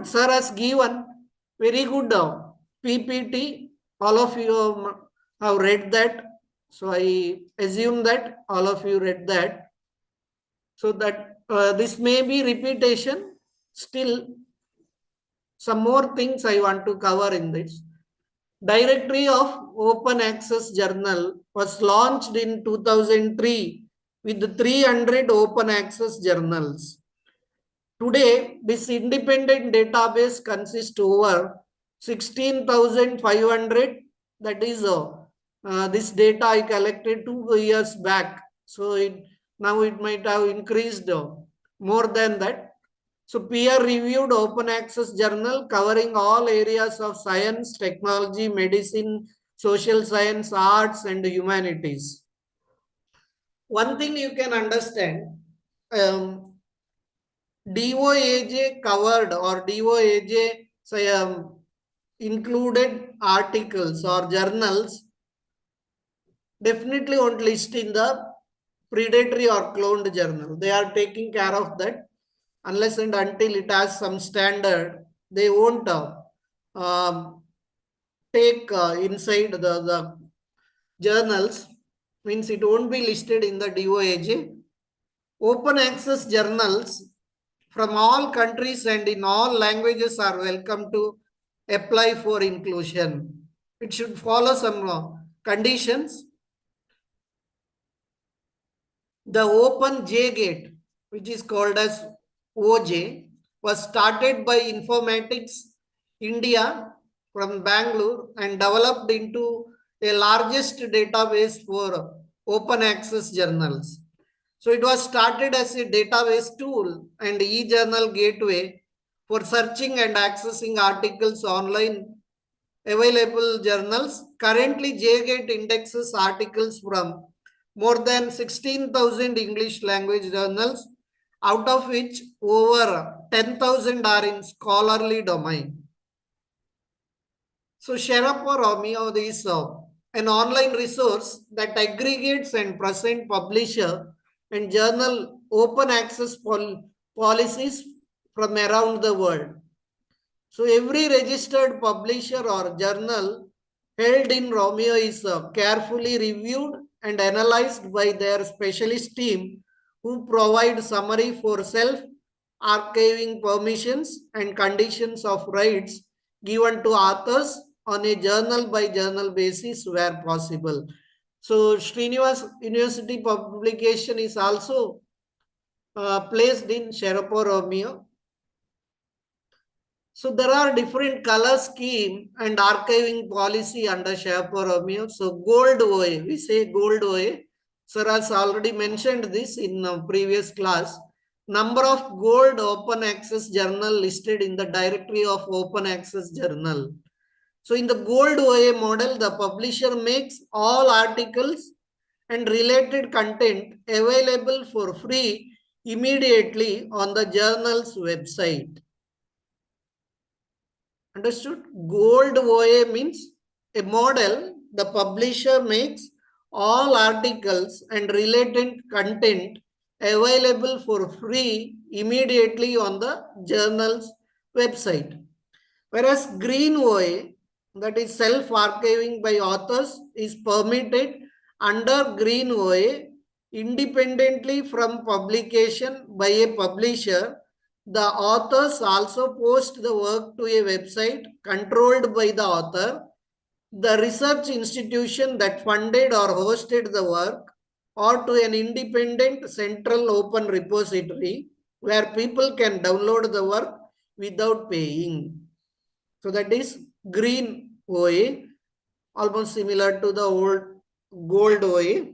sir has given very good PPT. All of you have read that. So I assume that all of you read that. So that this may be repetition. Still, some more things I want to cover in this. Directory of Open Access Journal was launched in 2003 with 300 open access journals. Today, this independent database consists over 16,500. That is this data I collected 2 years back. So now it might have increased more than that. So peer-reviewed open access journal covering all areas of science, technology, medicine, social science, arts, and humanities. One thing you can understand, DOAJ covered or DOAJ say, included articles or journals definitely won't list in the predatory or cloned journal. They are taking care of that. Unless and until it has some standard, they won't um, take inside the journals, means it won't be listed in the DOAJ. Open access journals from all countries and in all languages are welcome to apply for inclusion. It should follow some conditions. The open J gate, which is called as OJ, was started by Informatics India from Bangalore and developed into a largest database for open access journals. So it was started as a database tool and e-journal gateway for searching and accessing articles online available journals. Currently, JGate indexes articles from more than 16,000 English language journals, out of which over 10,000 are in scholarly domain. So Sherpa Romeo is an online resource that aggregates and present publisher and journal open access policies from around the world. So every registered publisher or journal held in Romeo is carefully reviewed and analyzed by their specialist team who provide summary for self-archiving permissions and conditions of rights given to authors on a journal by journal basis where possible. So Srinivas University publication is also placed in Sherpa Romeo. So there are different color scheme and archiving policy under Sherpa Romeo. So gold OA, we say gold OA. Sir has already mentioned this in previous class. Number of gold open access journal listed in the directory of open access journal. So in the gold OA model, the publisher makes all articles and related content available for free immediately on the journal's website. Understood? Gold OA means a model the publisher makes all articles and related content available for free immediately on the journal's website. Whereas green OA, that is self-archiving by authors, is permitted under green OA independently from publication by a publisher. The authors also post the work to a website controlled by the author, the research institution that funded or hosted the work, or to an independent central open repository where people can download the work without paying. So that is green OA, almost similar to the old gold OA.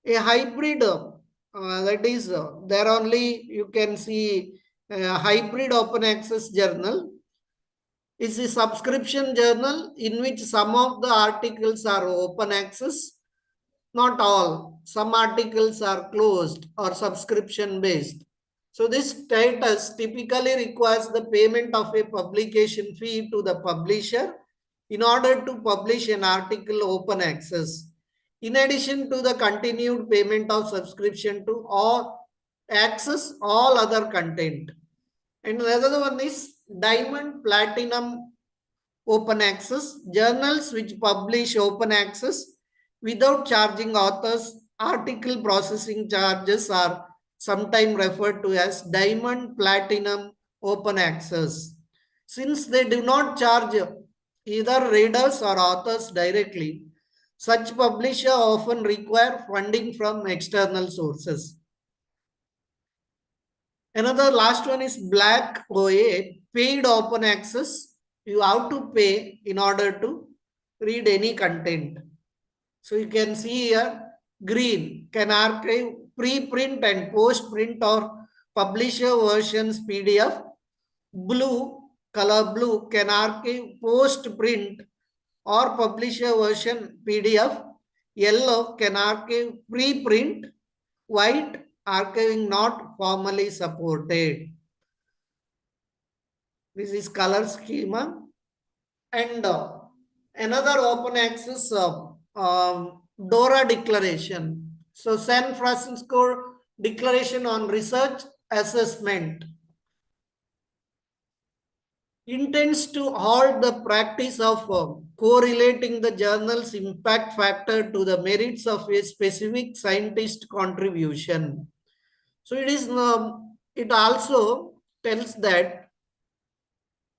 A hybrid, that is, there only you can see a hybrid open access journal is a subscription journal in which some of the articles are open access, not all. Some articles are closed or subscription based. So this status typically requires the payment of a publication fee to the publisher in order to publish an article open access. In addition to the continued payment of subscription to all access all other content. And the other one is diamond, platinum, open access. Journals which publish open access without charging authors article processing charges are sometimes referred to as diamond, platinum, open access. Since they do not charge either readers or authors directly, such publishers often require funding from external sources. Another last one is black OA, paid open access. You have to pay in order to read any content. So you can see here, green can archive pre-print and post-print or publisher versions PDF. Blue, color blue can archive post-print or publisher version PDF. Yellow can archive pre-print. White, archiving not formally supported. This is color schema. And another open access DORA declaration. So San Francisco Declaration on Research Assessment intends to halt the practice of correlating the journal's impact factor to the merits of a specific scientist contribution. So it also tells that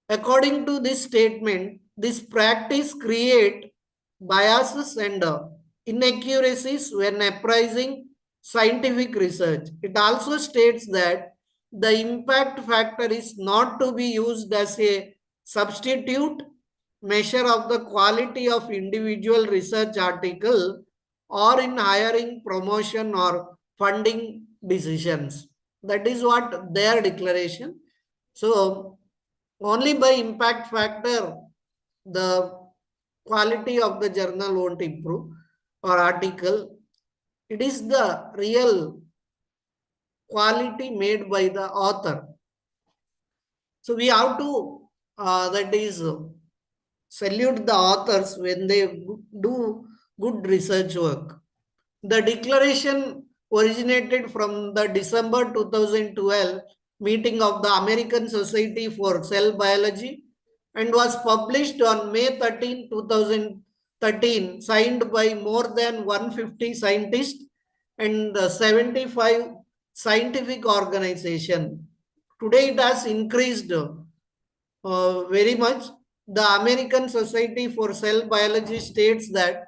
according to this statement, this practice create biases and inaccuracies when appraising scientific research. It also states that the impact factor is not to be used as a substitute measure of the quality of individual research article or in hiring, promotion, or funding decisions. That is what their declaration. So, only by impact factor, the quality of the journal won't improve or article. It is the real quality made by the author. So we have to, that is, salute the authors when they do good research work. The declaration originated from the December 2012 meeting of the American Society for Cell Biology and was published on May 13, 2013, signed by more than 150 scientists and 75 scientific organizations. Today it has increased very much. The American Society for Cell Biology states that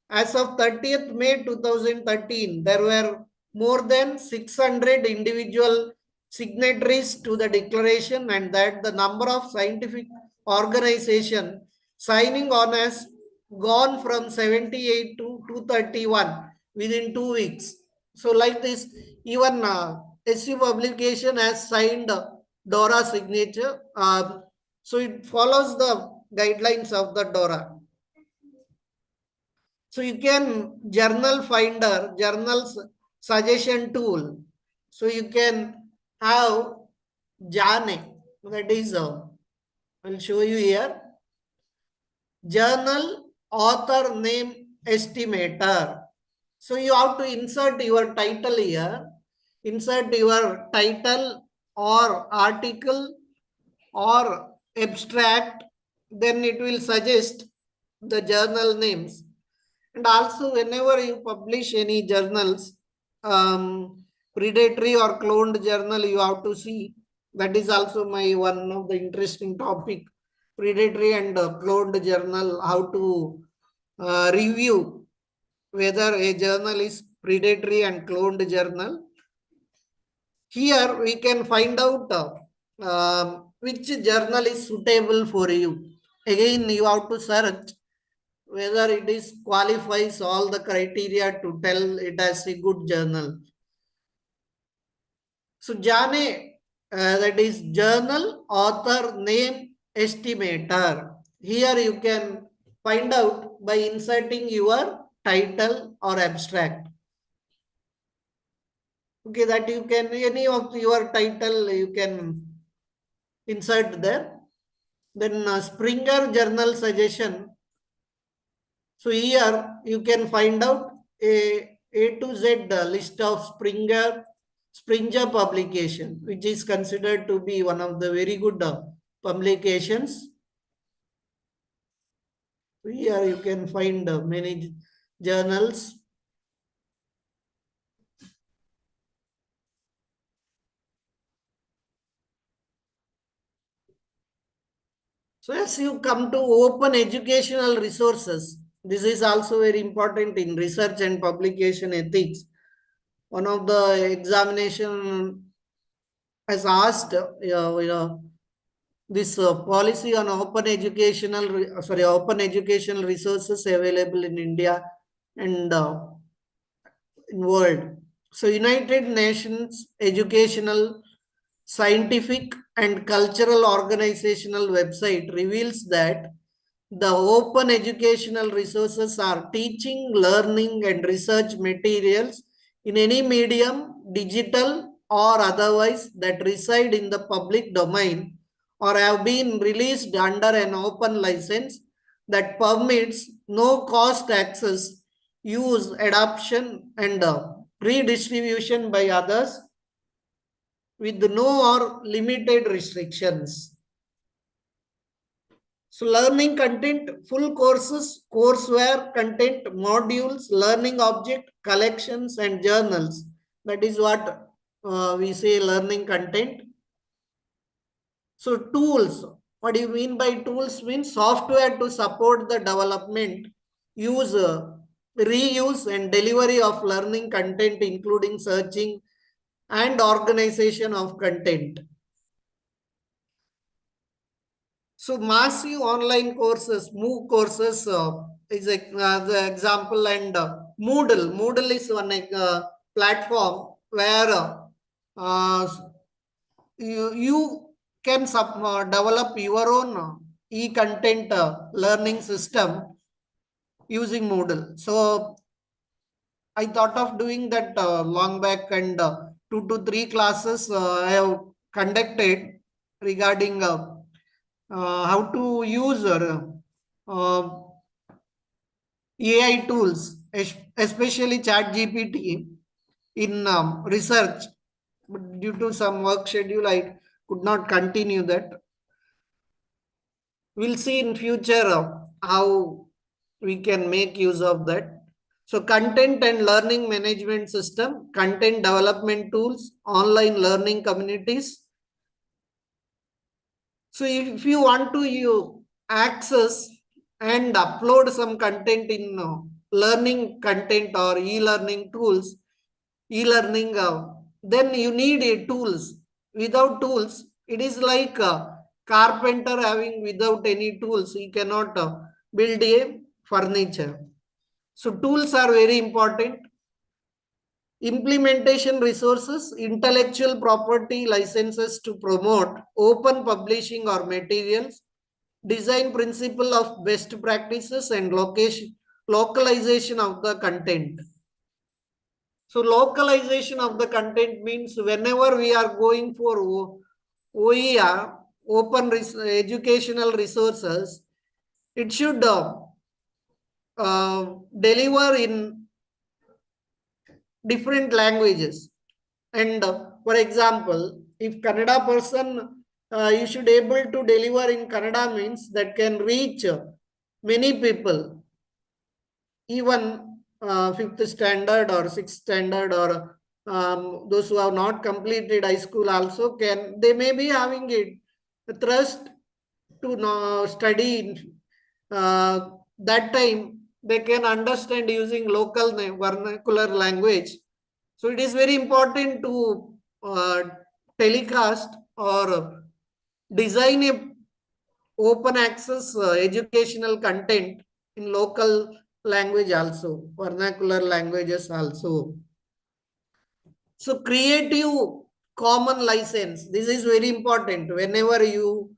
as of 30th May 2013, there were more than 600 individual signatories to the declaration, and that the number of scientific organization signing on has gone from 78 to 231 within 2 weeks. So like this, even SU publication has signed DORA signature. So it follows the guidelines of the DORA. So you can journal finder, journals suggestion tool. So you can have Jane. That is, I'll show you here. Journal author name estimator. So you have to insert your title here. Insert your title or article or abstract. Then it will suggest the journal names. And also, whenever you publish any journals, predatory or cloned journal, you have to see. That is also my one of the interesting topic. Predatory and cloned journal, how to review whether a journal is predatory and cloned journal. Here we can find out which journal is suitable for you. Again, you have to search whether it is qualifies all the criteria to tell it as a good journal. So Jane, that is journal author name estimator. Here you can find out by inserting your title or abstract. Okay, that you can, any of your title you can insert there. Then Springer journal suggestion. So here you can find out A to Z list of Springer publication, which is considered to be one of the very good publications. So here you can find many journals. So as you come to open educational resources, this is also very important in research and publication ethics. One of the examination has asked, this policy on open educational resources available in India and in world. So United Nations Educational, Scientific and Cultural Organizational website reveals that the open educational resources are teaching, learning and research materials in any medium, digital or otherwise, that reside in the public domain or have been released under an open license that permits no cost access, use, adoption and redistribution by others with no or limited restrictions. So learning content, full courses, courseware content, modules, learning object, collections and journals. That is what we say learning content. So tools, what do you mean by tools? Means software to support the development, use, reuse and delivery of learning content, including searching, and organization of content. So massive online courses, MOOC courses is the example, and Moodle. Moodle is one platform where you can develop your own e-content learning system using Moodle. So I thought of doing that long back, and 2 to 3 classes I have conducted regarding how to use uh, AI tools, especially ChatGPT, in research. But due to some work schedule, I could not continue that. We'll see in future how we can make use of that. So content and learning management system, content development tools, online learning communities. So if you want to you access and upload some content in learning content or e-learning tools, e-learning, then you need a tools. Without tools, it is like a carpenter having without any tools, he cannot build a furniture. So tools are very important. Implementation resources, intellectual property licenses to promote open publishing or materials, design principle of best practices, and localization of the content. So localization of the content means whenever we are going for OER, open educational resources, it should deliver in different languages. And for example, if Kannada person, you should able to deliver in Kannada means that can reach many people, even fifth standard or sixth standard, or those who have not completed high school also can, they may be having it thrust to study in, that time they can understand using local vernacular language. So it is very important to telecast or design a open access educational content in local language also, vernacular languages also. So creative common license, this is very important. Whenever you,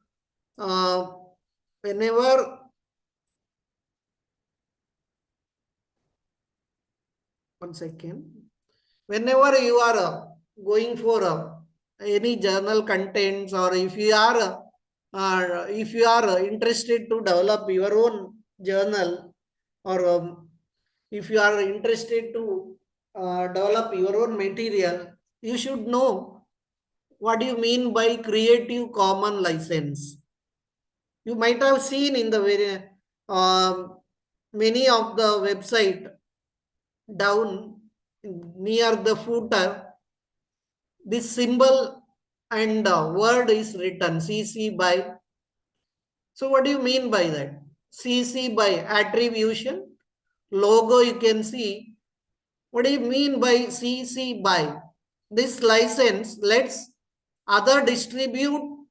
whenever, one second, whenever you are going for any journal contents, or if you are interested to develop your own journal, or if you are interested to develop your own material, you should know what do you mean by creative common license. You might have seen in the very many of the website down near the footer, this symbol and word is written CC by. So what do you mean by that? CC by attribution. Logo you can see. What do you mean by CC by? This license lets others distribute,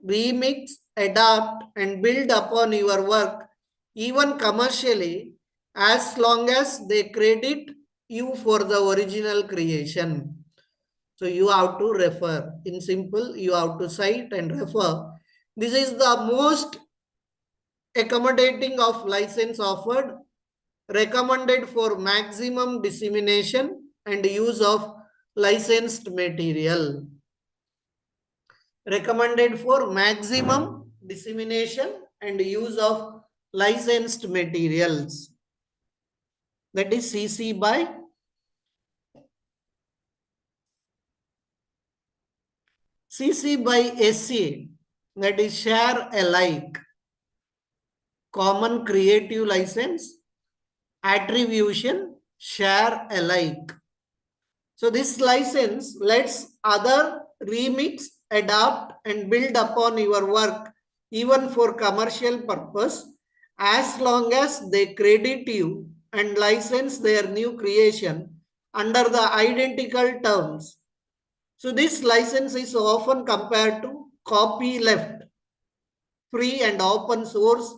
remix, adapt, and build upon your work, even commercially, as long as they credit you for the original creation. So you have to refer. In simple, you have to cite and refer. This is the most accommodating of license offered, recommended for maximum dissemination and use of licensed material. Recommended for maximum dissemination and use of licensed materials. That is CC by. CC by SC, that is share alike. Common creative license, attribution, share alike. So this license lets other remix, adapt, and build upon your work, even for commercial purpose, as long as they credit you and license their new creation under the identical terms. So this license is often compared to copyleft, free and open source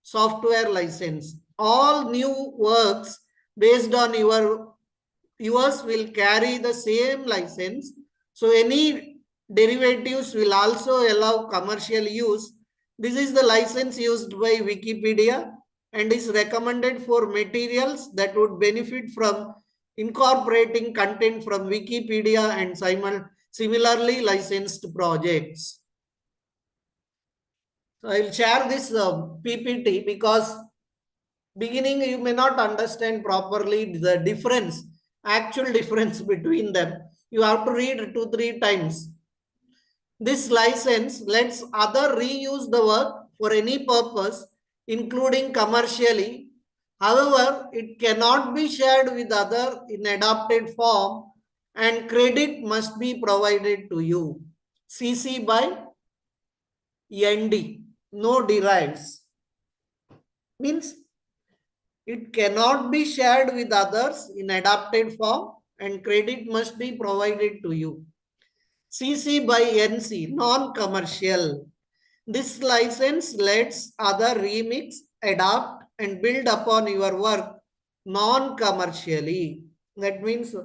software license. All new works based on yours will carry the same license. So any derivatives will also allow commercial use. This is the license used by Wikipedia and is recommended for materials that would benefit from incorporating content from Wikipedia and similarly licensed projects. So I will share this PPT because beginning you may not understand properly the difference, actual difference between them. You have to read 2-3 times. This license lets other reuse the work for any purpose, including commercially. However, it cannot be shared with other in adapted form and credit must be provided to you. CC by ND, no derives. Means it cannot be shared with others in adapted form and credit must be provided to you. CC by NC, non-commercial. This license lets other remix, adapt and build upon your work non-commercially. That means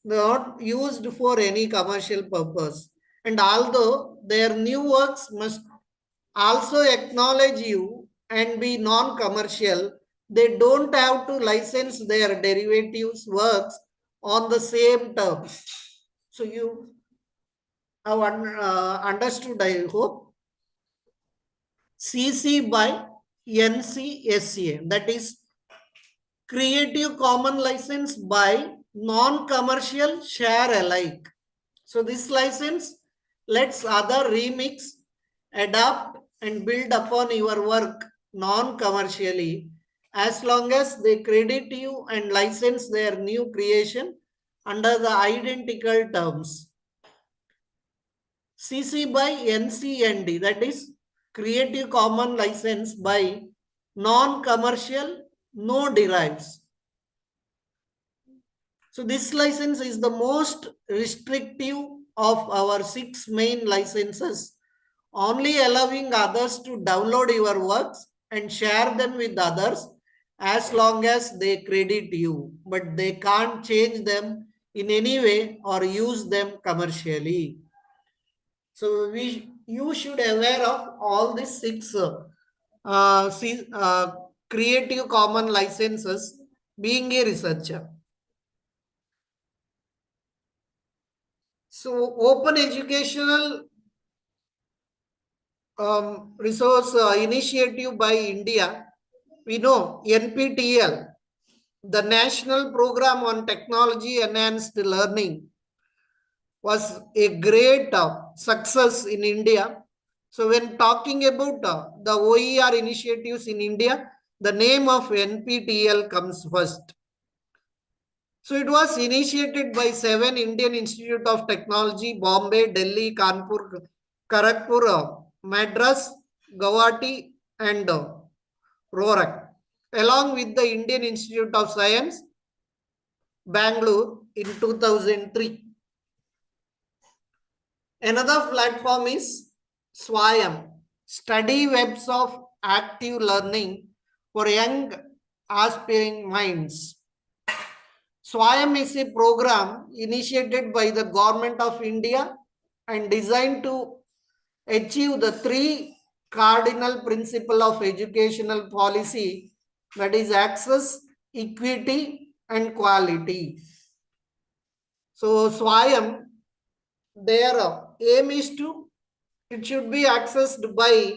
not used for any commercial purpose. And although their new works must also acknowledge you and be non-commercial, they don't have to license their derivatives works on the same terms. So you have understood, I hope. CC by NCSA, that is Creative Common License by non-commercial share alike. So this license lets other remix, adapt and build upon your work non-commercially as long as they credit you and license their new creation under the identical terms. CC by NCND, that is Creative Common License by non-commercial, no derives. So this license is the most restrictive of our 6 main licenses, only allowing others to download your works and share them with others as long as they credit you, but they can't change them in any way or use them commercially. So you should aware of all these 6 Creative Common licenses being a researcher. So open educational resource initiative by India, we know NPTL, the National Program on Technology Enhanced Learning, was a great success in India. So when talking about the OER initiatives in India, the name of NPTL comes first. So it was initiated by 7 Indian Institute of Technology, Bombay, Delhi, Kanpur, Kharagpur, Madras, Guwahati and Rorak, along with the Indian Institute of Science, Bangalore in 2003. Another platform is Swayam, study webs of active learning for young aspiring minds. Swayam is a program initiated by the Government of India and designed to achieve the 3 cardinal principles of educational policy, that is access, equity and quality. So Swayam, their aim is to, it should be accessed by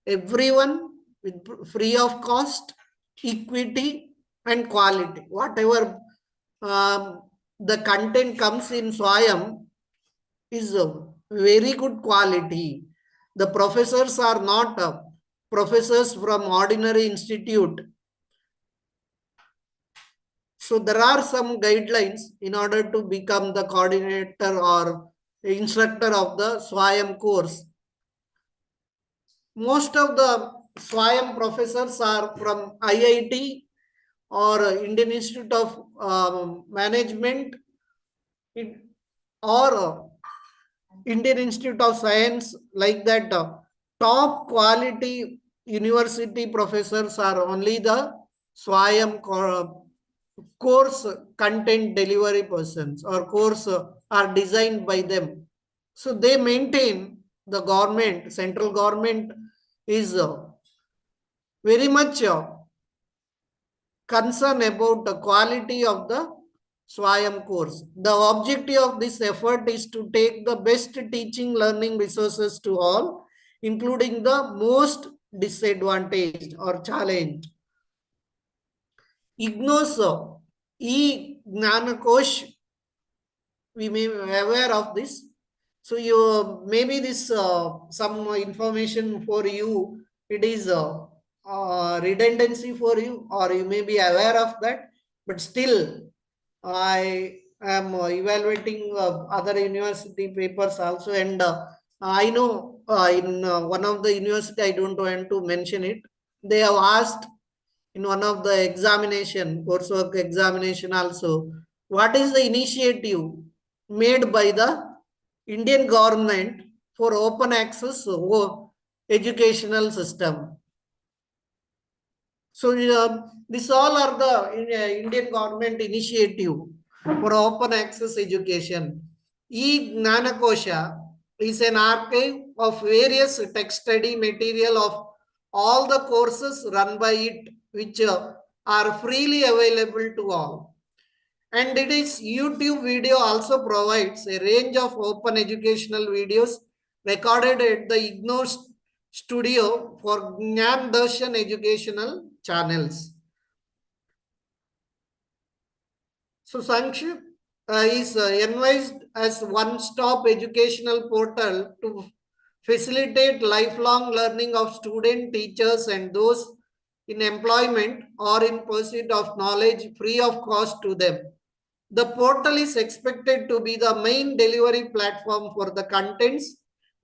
everyone with free of cost, equity and quality. Whatever the content comes in Swayam is very good quality. The professors are not professors from ordinary institute. So there are some guidelines in order to become the coordinator or instructor of the Swayam course. Most of the Swayam professors are from IIT or Indian Institute of Management, or Indian Institute of Science, like that. Top quality university professors are only the Swayam course content delivery persons, or course are designed by them. So they maintain, the government, central government is very much concerned about the quality of the Swayam course. The objective of this effort is to take the best teaching learning resources to all, including the most disadvantaged or challenged. IGNOS, e-Gnanakosh, we may be aware of this. So you maybe this some information for you, it is redundancy for you, or you may be aware of that, but still I am evaluating other university papers also, and I know in one of the university, I don't want to mention it, they have asked in one of the examination, coursework examination also, what is the initiative made by the Indian government for open access educational system. So this all are the Indian government initiative for open access education. E-Gnanakosha is an archive of various text study material of all the courses run by it, which are freely available to all. And it is YouTube video also provides a range of open educational videos recorded at the IGNOS studio for Gnan Darshan educational channels. So Sankshipt is advised as one-stop educational portal to facilitate lifelong learning of students, teachers, and those in employment or in pursuit of knowledge free of cost to them. The portal is expected to be the main delivery platform for the contents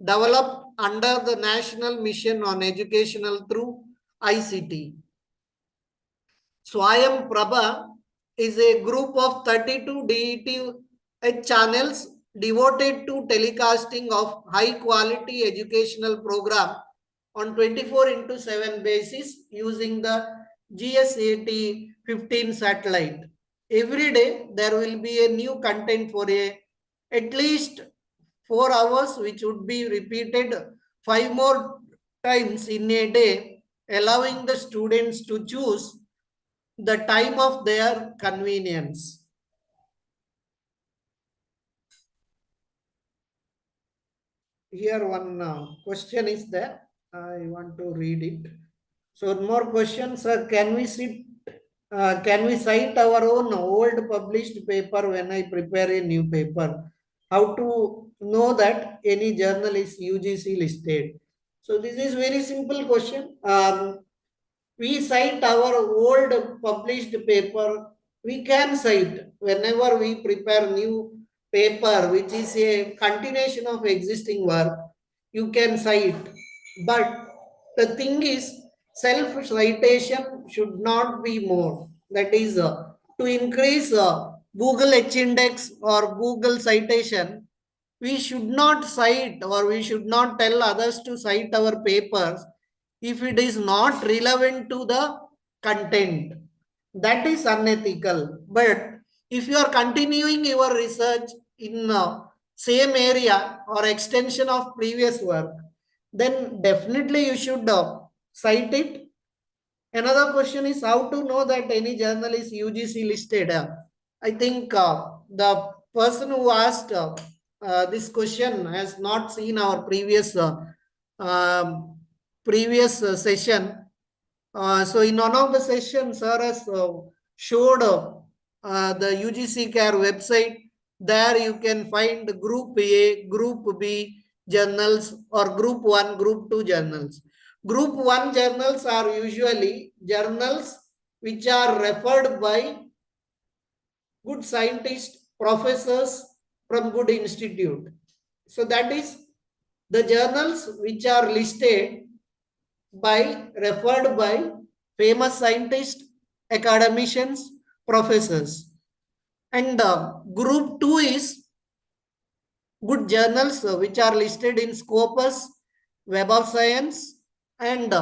developed under the National Mission on Educational through ICT. Swayam Prabha is a group of 32 DET channels devoted to telecasting of high quality educational program on 24 into 7 basis using the GSAT 15 satellite. Every day there will be a new content for at least 4 hours, which would be repeated 5 more times in a day, allowing the students to choose the time of their convenience. Here one question is there. I want to read it. So more questions. Can we cite our own old published paper when I prepare a new paper? How to know that any journal is UGC listed? So this is very simple question. We cite our old published paper. We can cite whenever we prepare new paper which is a continuation of existing work. You can cite, but the thing is, self citation should not be more. That is to increase Google H index or Google citation, we should not cite, or we should not tell others to cite our papers if it is not relevant to the content. That is unethical. But if you are continuing your research in same area or extension of previous work, then definitely you should cite it. Another question is how to know that any journal is UGC listed. I think the person who asked this question has not seen our um, previous session. So in one of the sessions, sir has showed the UGC Care website. There you can find Group A, Group B journals, or Group 1, Group 2 journals. Group 1 journals are usually journals which are referred by good scientists, professors from good institute. So that is the journals which are listed by, referred by famous scientists academicians, professors. And group 2 is good journals which are listed in Scopus, Web of Science, and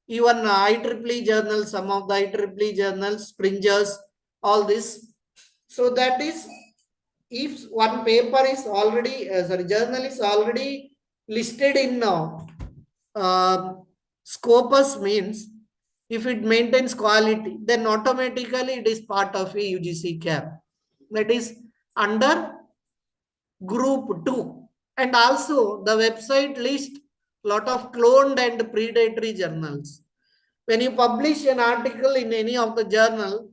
even IEEE journals, some of the IEEE journals, Springers, all this. So that is, if one paper is already, journal is already listed in Scopus, means if it maintains quality, then automatically it is part of a UGC cap. That is under group 2. And also the website lists lot of cloned and predatory journals. When you publish an article in any of the journal,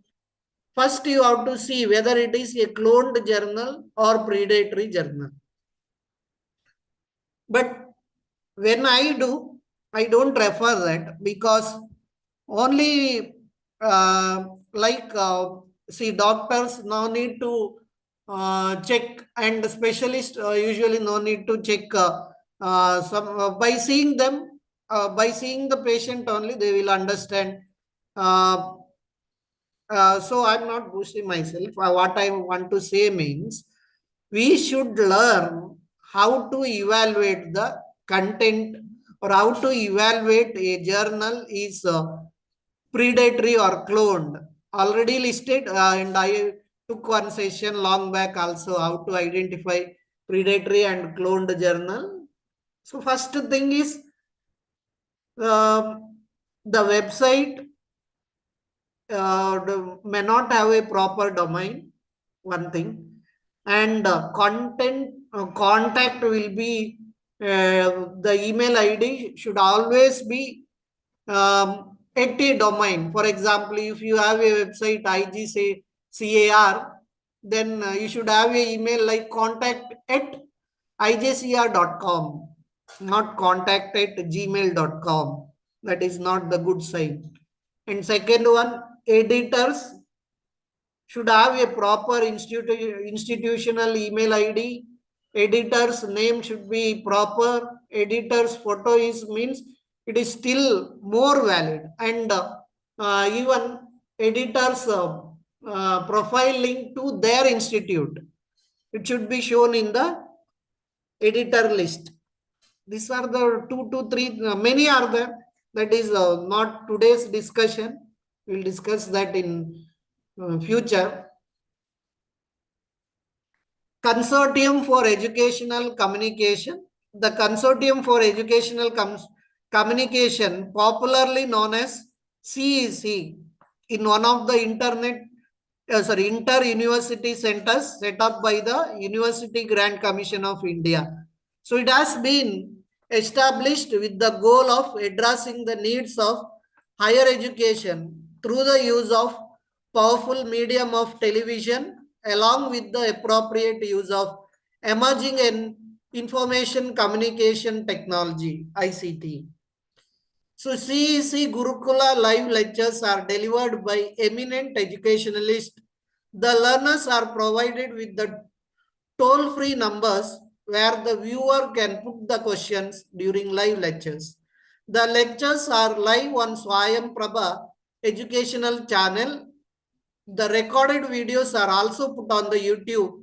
first you have to see whether it is a cloned journal or predatory journal. But when I do, I don't refer that, because only like see, doctors no need to check, and specialists usually no need to check some by seeing them, by seeing the patient only they will understand. uh, so I'm not boosting myself. What I want to say means we should learn how to evaluate the content, or how to evaluate a journal is predatory or cloned. Already listed, and I took one session long back also how to identify predatory and cloned journal. So first thing is the website may not have a proper domain, one thing, and content contact will be the email ID should always be at a domain. For example, if you have a website IG say CAR, then you should have a email like contact at ijcr.com, not contact at gmail.com. That is not the good site. And second one, editors should have a proper institutional email ID. Editor's name should be proper. Editor's photo is means it is still more valid. And even editor's profile link to their institute, it should be shown in the editor list. These are the 2 to 3, many are there. That is not today's discussion. We'll discuss that in future. Consortium for Educational Communication. The Consortium for Educational Communication, popularly known as CEC, in one of the inter-university centers set up by the University Grant Commission of India. So it has been established with the goal of addressing the needs of higher education through the use of powerful medium of television, along with the appropriate use of emerging and information communication technology, ICT. So CEC Gurukula live lectures are delivered by eminent educationalists. The learners are provided with the toll-free numbers where the viewer can put the questions during live lectures. The lectures are live on Swayam Prabha educational channel. The recorded videos are also put on the YouTube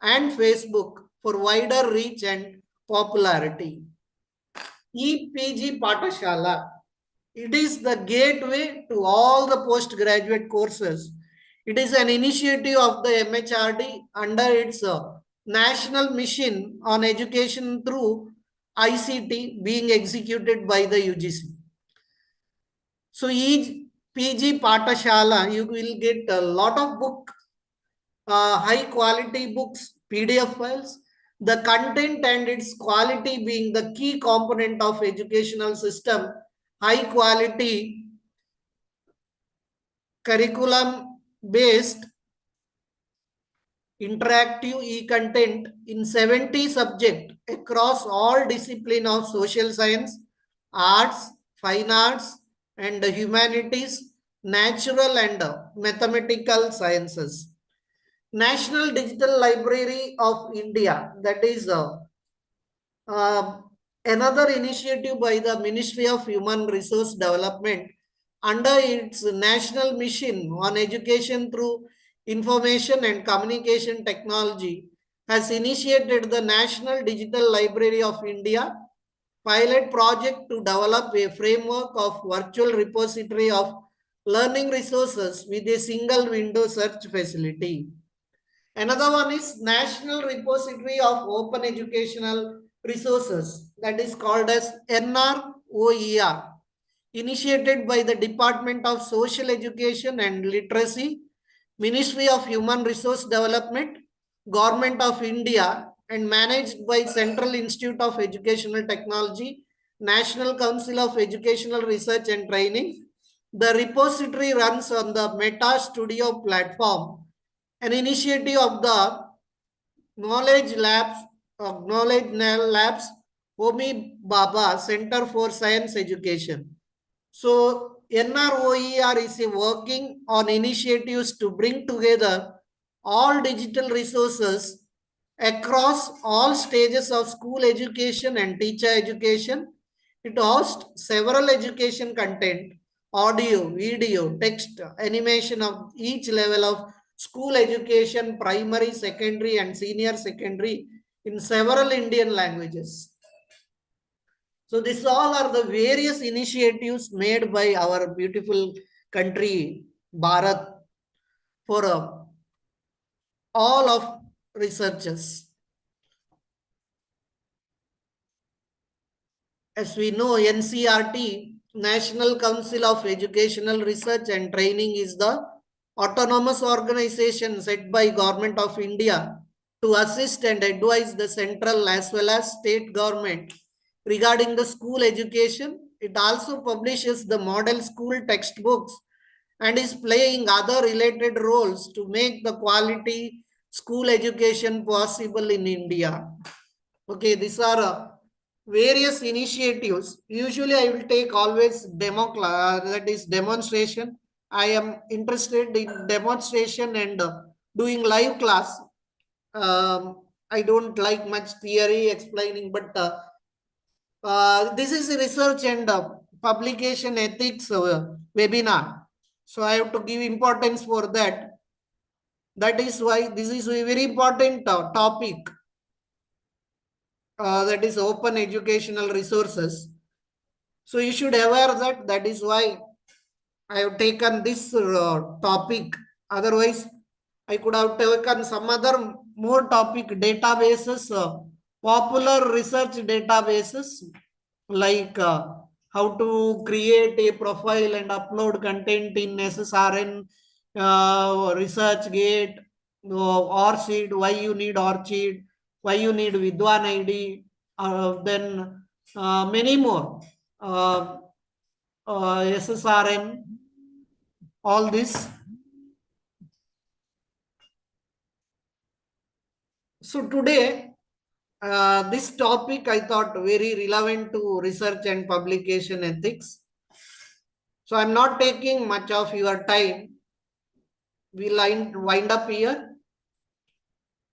and Facebook for wider reach and popularity. EPG Patashala. It is the gateway to all the postgraduate courses. It is an initiative of the MHRD under its national mission on education through ICT being executed by the UGC. So each PG Patashala, you will get a lot of book, high quality books, PDF files. The content and its quality being the key component of educational system. High quality curriculum based interactive e-content in 70 subjects across all disciplines of social science, arts, fine arts, and humanities, natural and mathematical sciences. National Digital Library of India, that is uh, another initiative by the Ministry of Human Resource Development, under its national mission on education through information and communication technology, has initiated the National Digital Library of India pilot project to develop a framework of virtual repository of learning resources with a single window search facility. Another one is National Repository of Open Educational Resources, that is called as NROER, initiated by the Department of Social Education and Literacy, Ministry of Human Resource Development, Government of India, and managed by Central Institute of Educational Technology, National Council of Educational Research and Training. The repository runs on the Meta Studio platform, an initiative of the Knowledge Labs, Homi Baba Center for Science Education. So NROER is working on initiatives to bring together all digital resources across all stages of school education and teacher education. It hosts several education content, audio, video, text, animation of each level of school education, primary, secondary, and senior secondary in several Indian languages. So these all are the various initiatives made by our beautiful country, Bharat, for all of researchers. As we know, NCRT, National Council of Educational Research and Training, is the autonomous organization set by Government of India to assist and advise the central as well as state government regarding the school education. It also publishes the model school textbooks and is playing other related roles to make the quality school education possible in India. Okay, these are various initiatives. Usually, I will take always demo class, that is demonstration. I am interested in demonstration and doing live class. I don't like much theory explaining, but this is a research and publication ethics webinar. So I have to give importance for that. That is why this is a very important topic. That is open educational resources. So you should aware that. That is why I have taken this topic. Otherwise, I could have taken some other more topic databases, popular research databases like how to create a profile and upload content in SSRN, ResearchGate, ORCID, why you need ORCID, why you need Vidwan ID, then many more. SSRN, all this. So today, this topic I thought very relevant to research and publication ethics. So I'm not taking much of your time. We'll wind up here.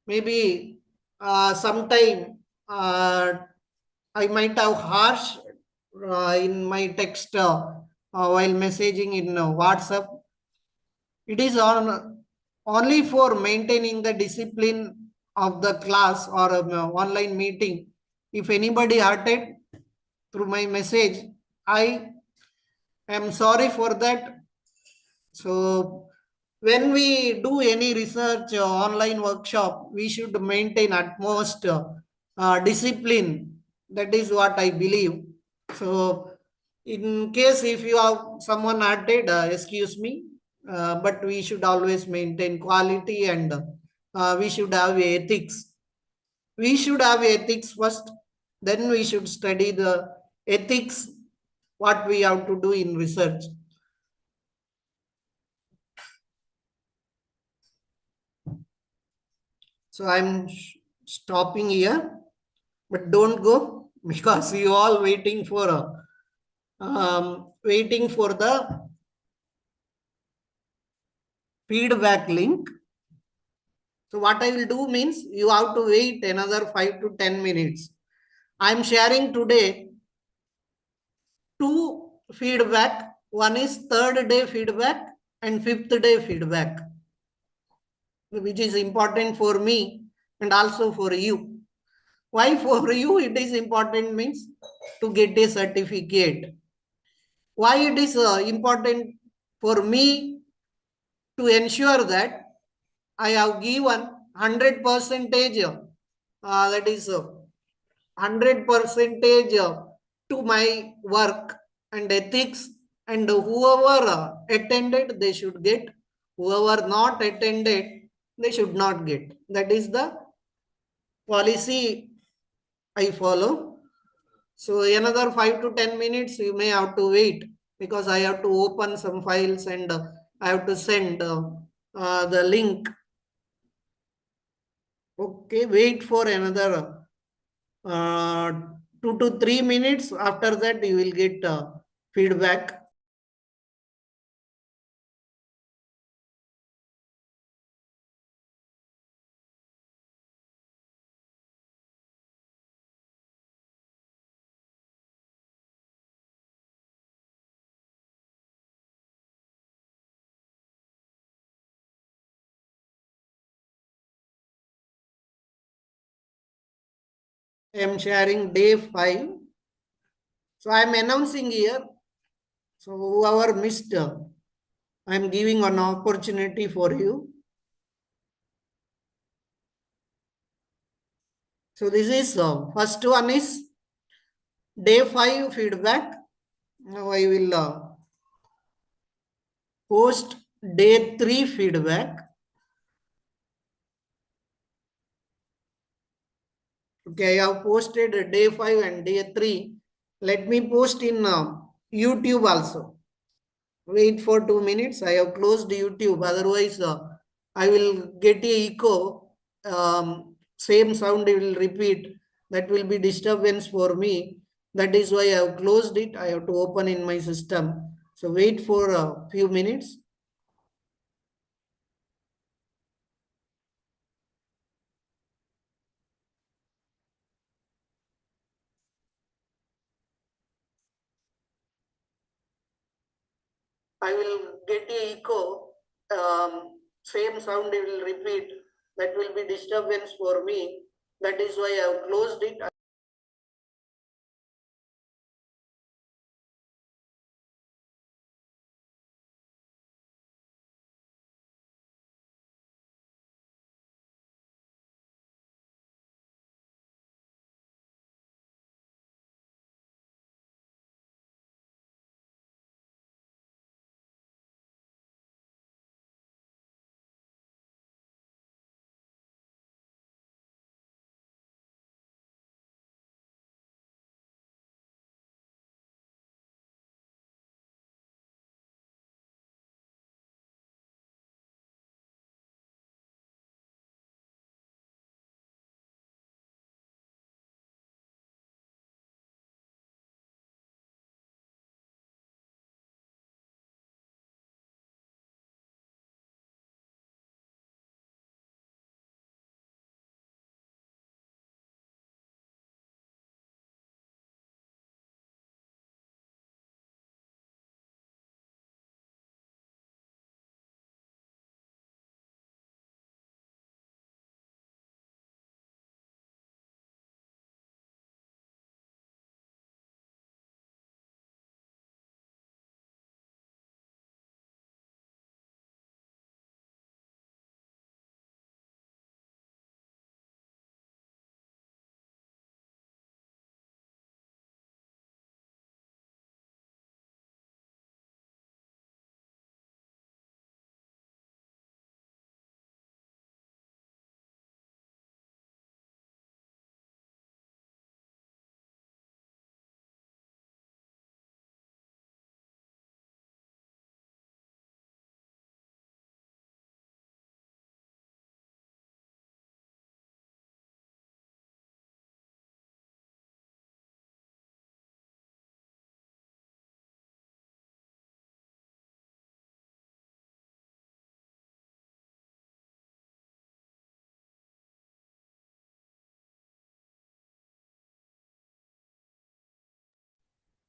Maybe sometime I might have harsh in my text while messaging in WhatsApp. It is only for maintaining the discipline of the class or online meeting. If anybody hurted through my message, I am sorry for that. So when we do any research online workshop, we should maintain utmost discipline. That is what I believe. So in case if you have someone added, excuse me, but we should always maintain quality and we should have ethics. We should have ethics first, then we should study the ethics, what we have to do in research. So I'm stopping here, but don't go because you all waiting for the feedback link. So what I will do means you have to wait another 5 to 10 minutes. I'm sharing today two feedback. One is third day feedback and fifth day feedback, which is important for me and also for you. Why for you it is important means to get a certificate. Why it is important for me to ensure that I have given 100 percentage, that is 100 percentage to my work and ethics, and whoever attended they should get, whoever not attended they should not get. That is the policy I follow. So another 5 to 10 minutes you may have to wait, because I have to open some files and I have to send the link. Okay, wait for another 2 to 3 minutes. After that you will get feedback. I am sharing day 5. So I am announcing here. So whoever missed, I am giving an opportunity for you. So this is first one is day 5 feedback. Now I will post day 3 feedback. Okay, I have posted day 5 and day 3. Let me post in YouTube also. Wait for 2 minutes. I have closed YouTube. Otherwise, I will get a echo. Same sound will repeat. That will be disturbance for me. That is why I have closed it. I have to open in my system. So wait for a few minutes. I will get a echo. Same sound will repeat. That will be disturbance for me. That is why I have closed it.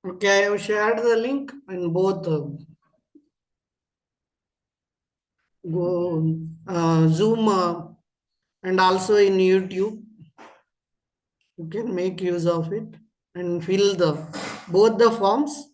Okay, I have shared the link in both Zoom and also in YouTube. You can make use of it and fill the both the forms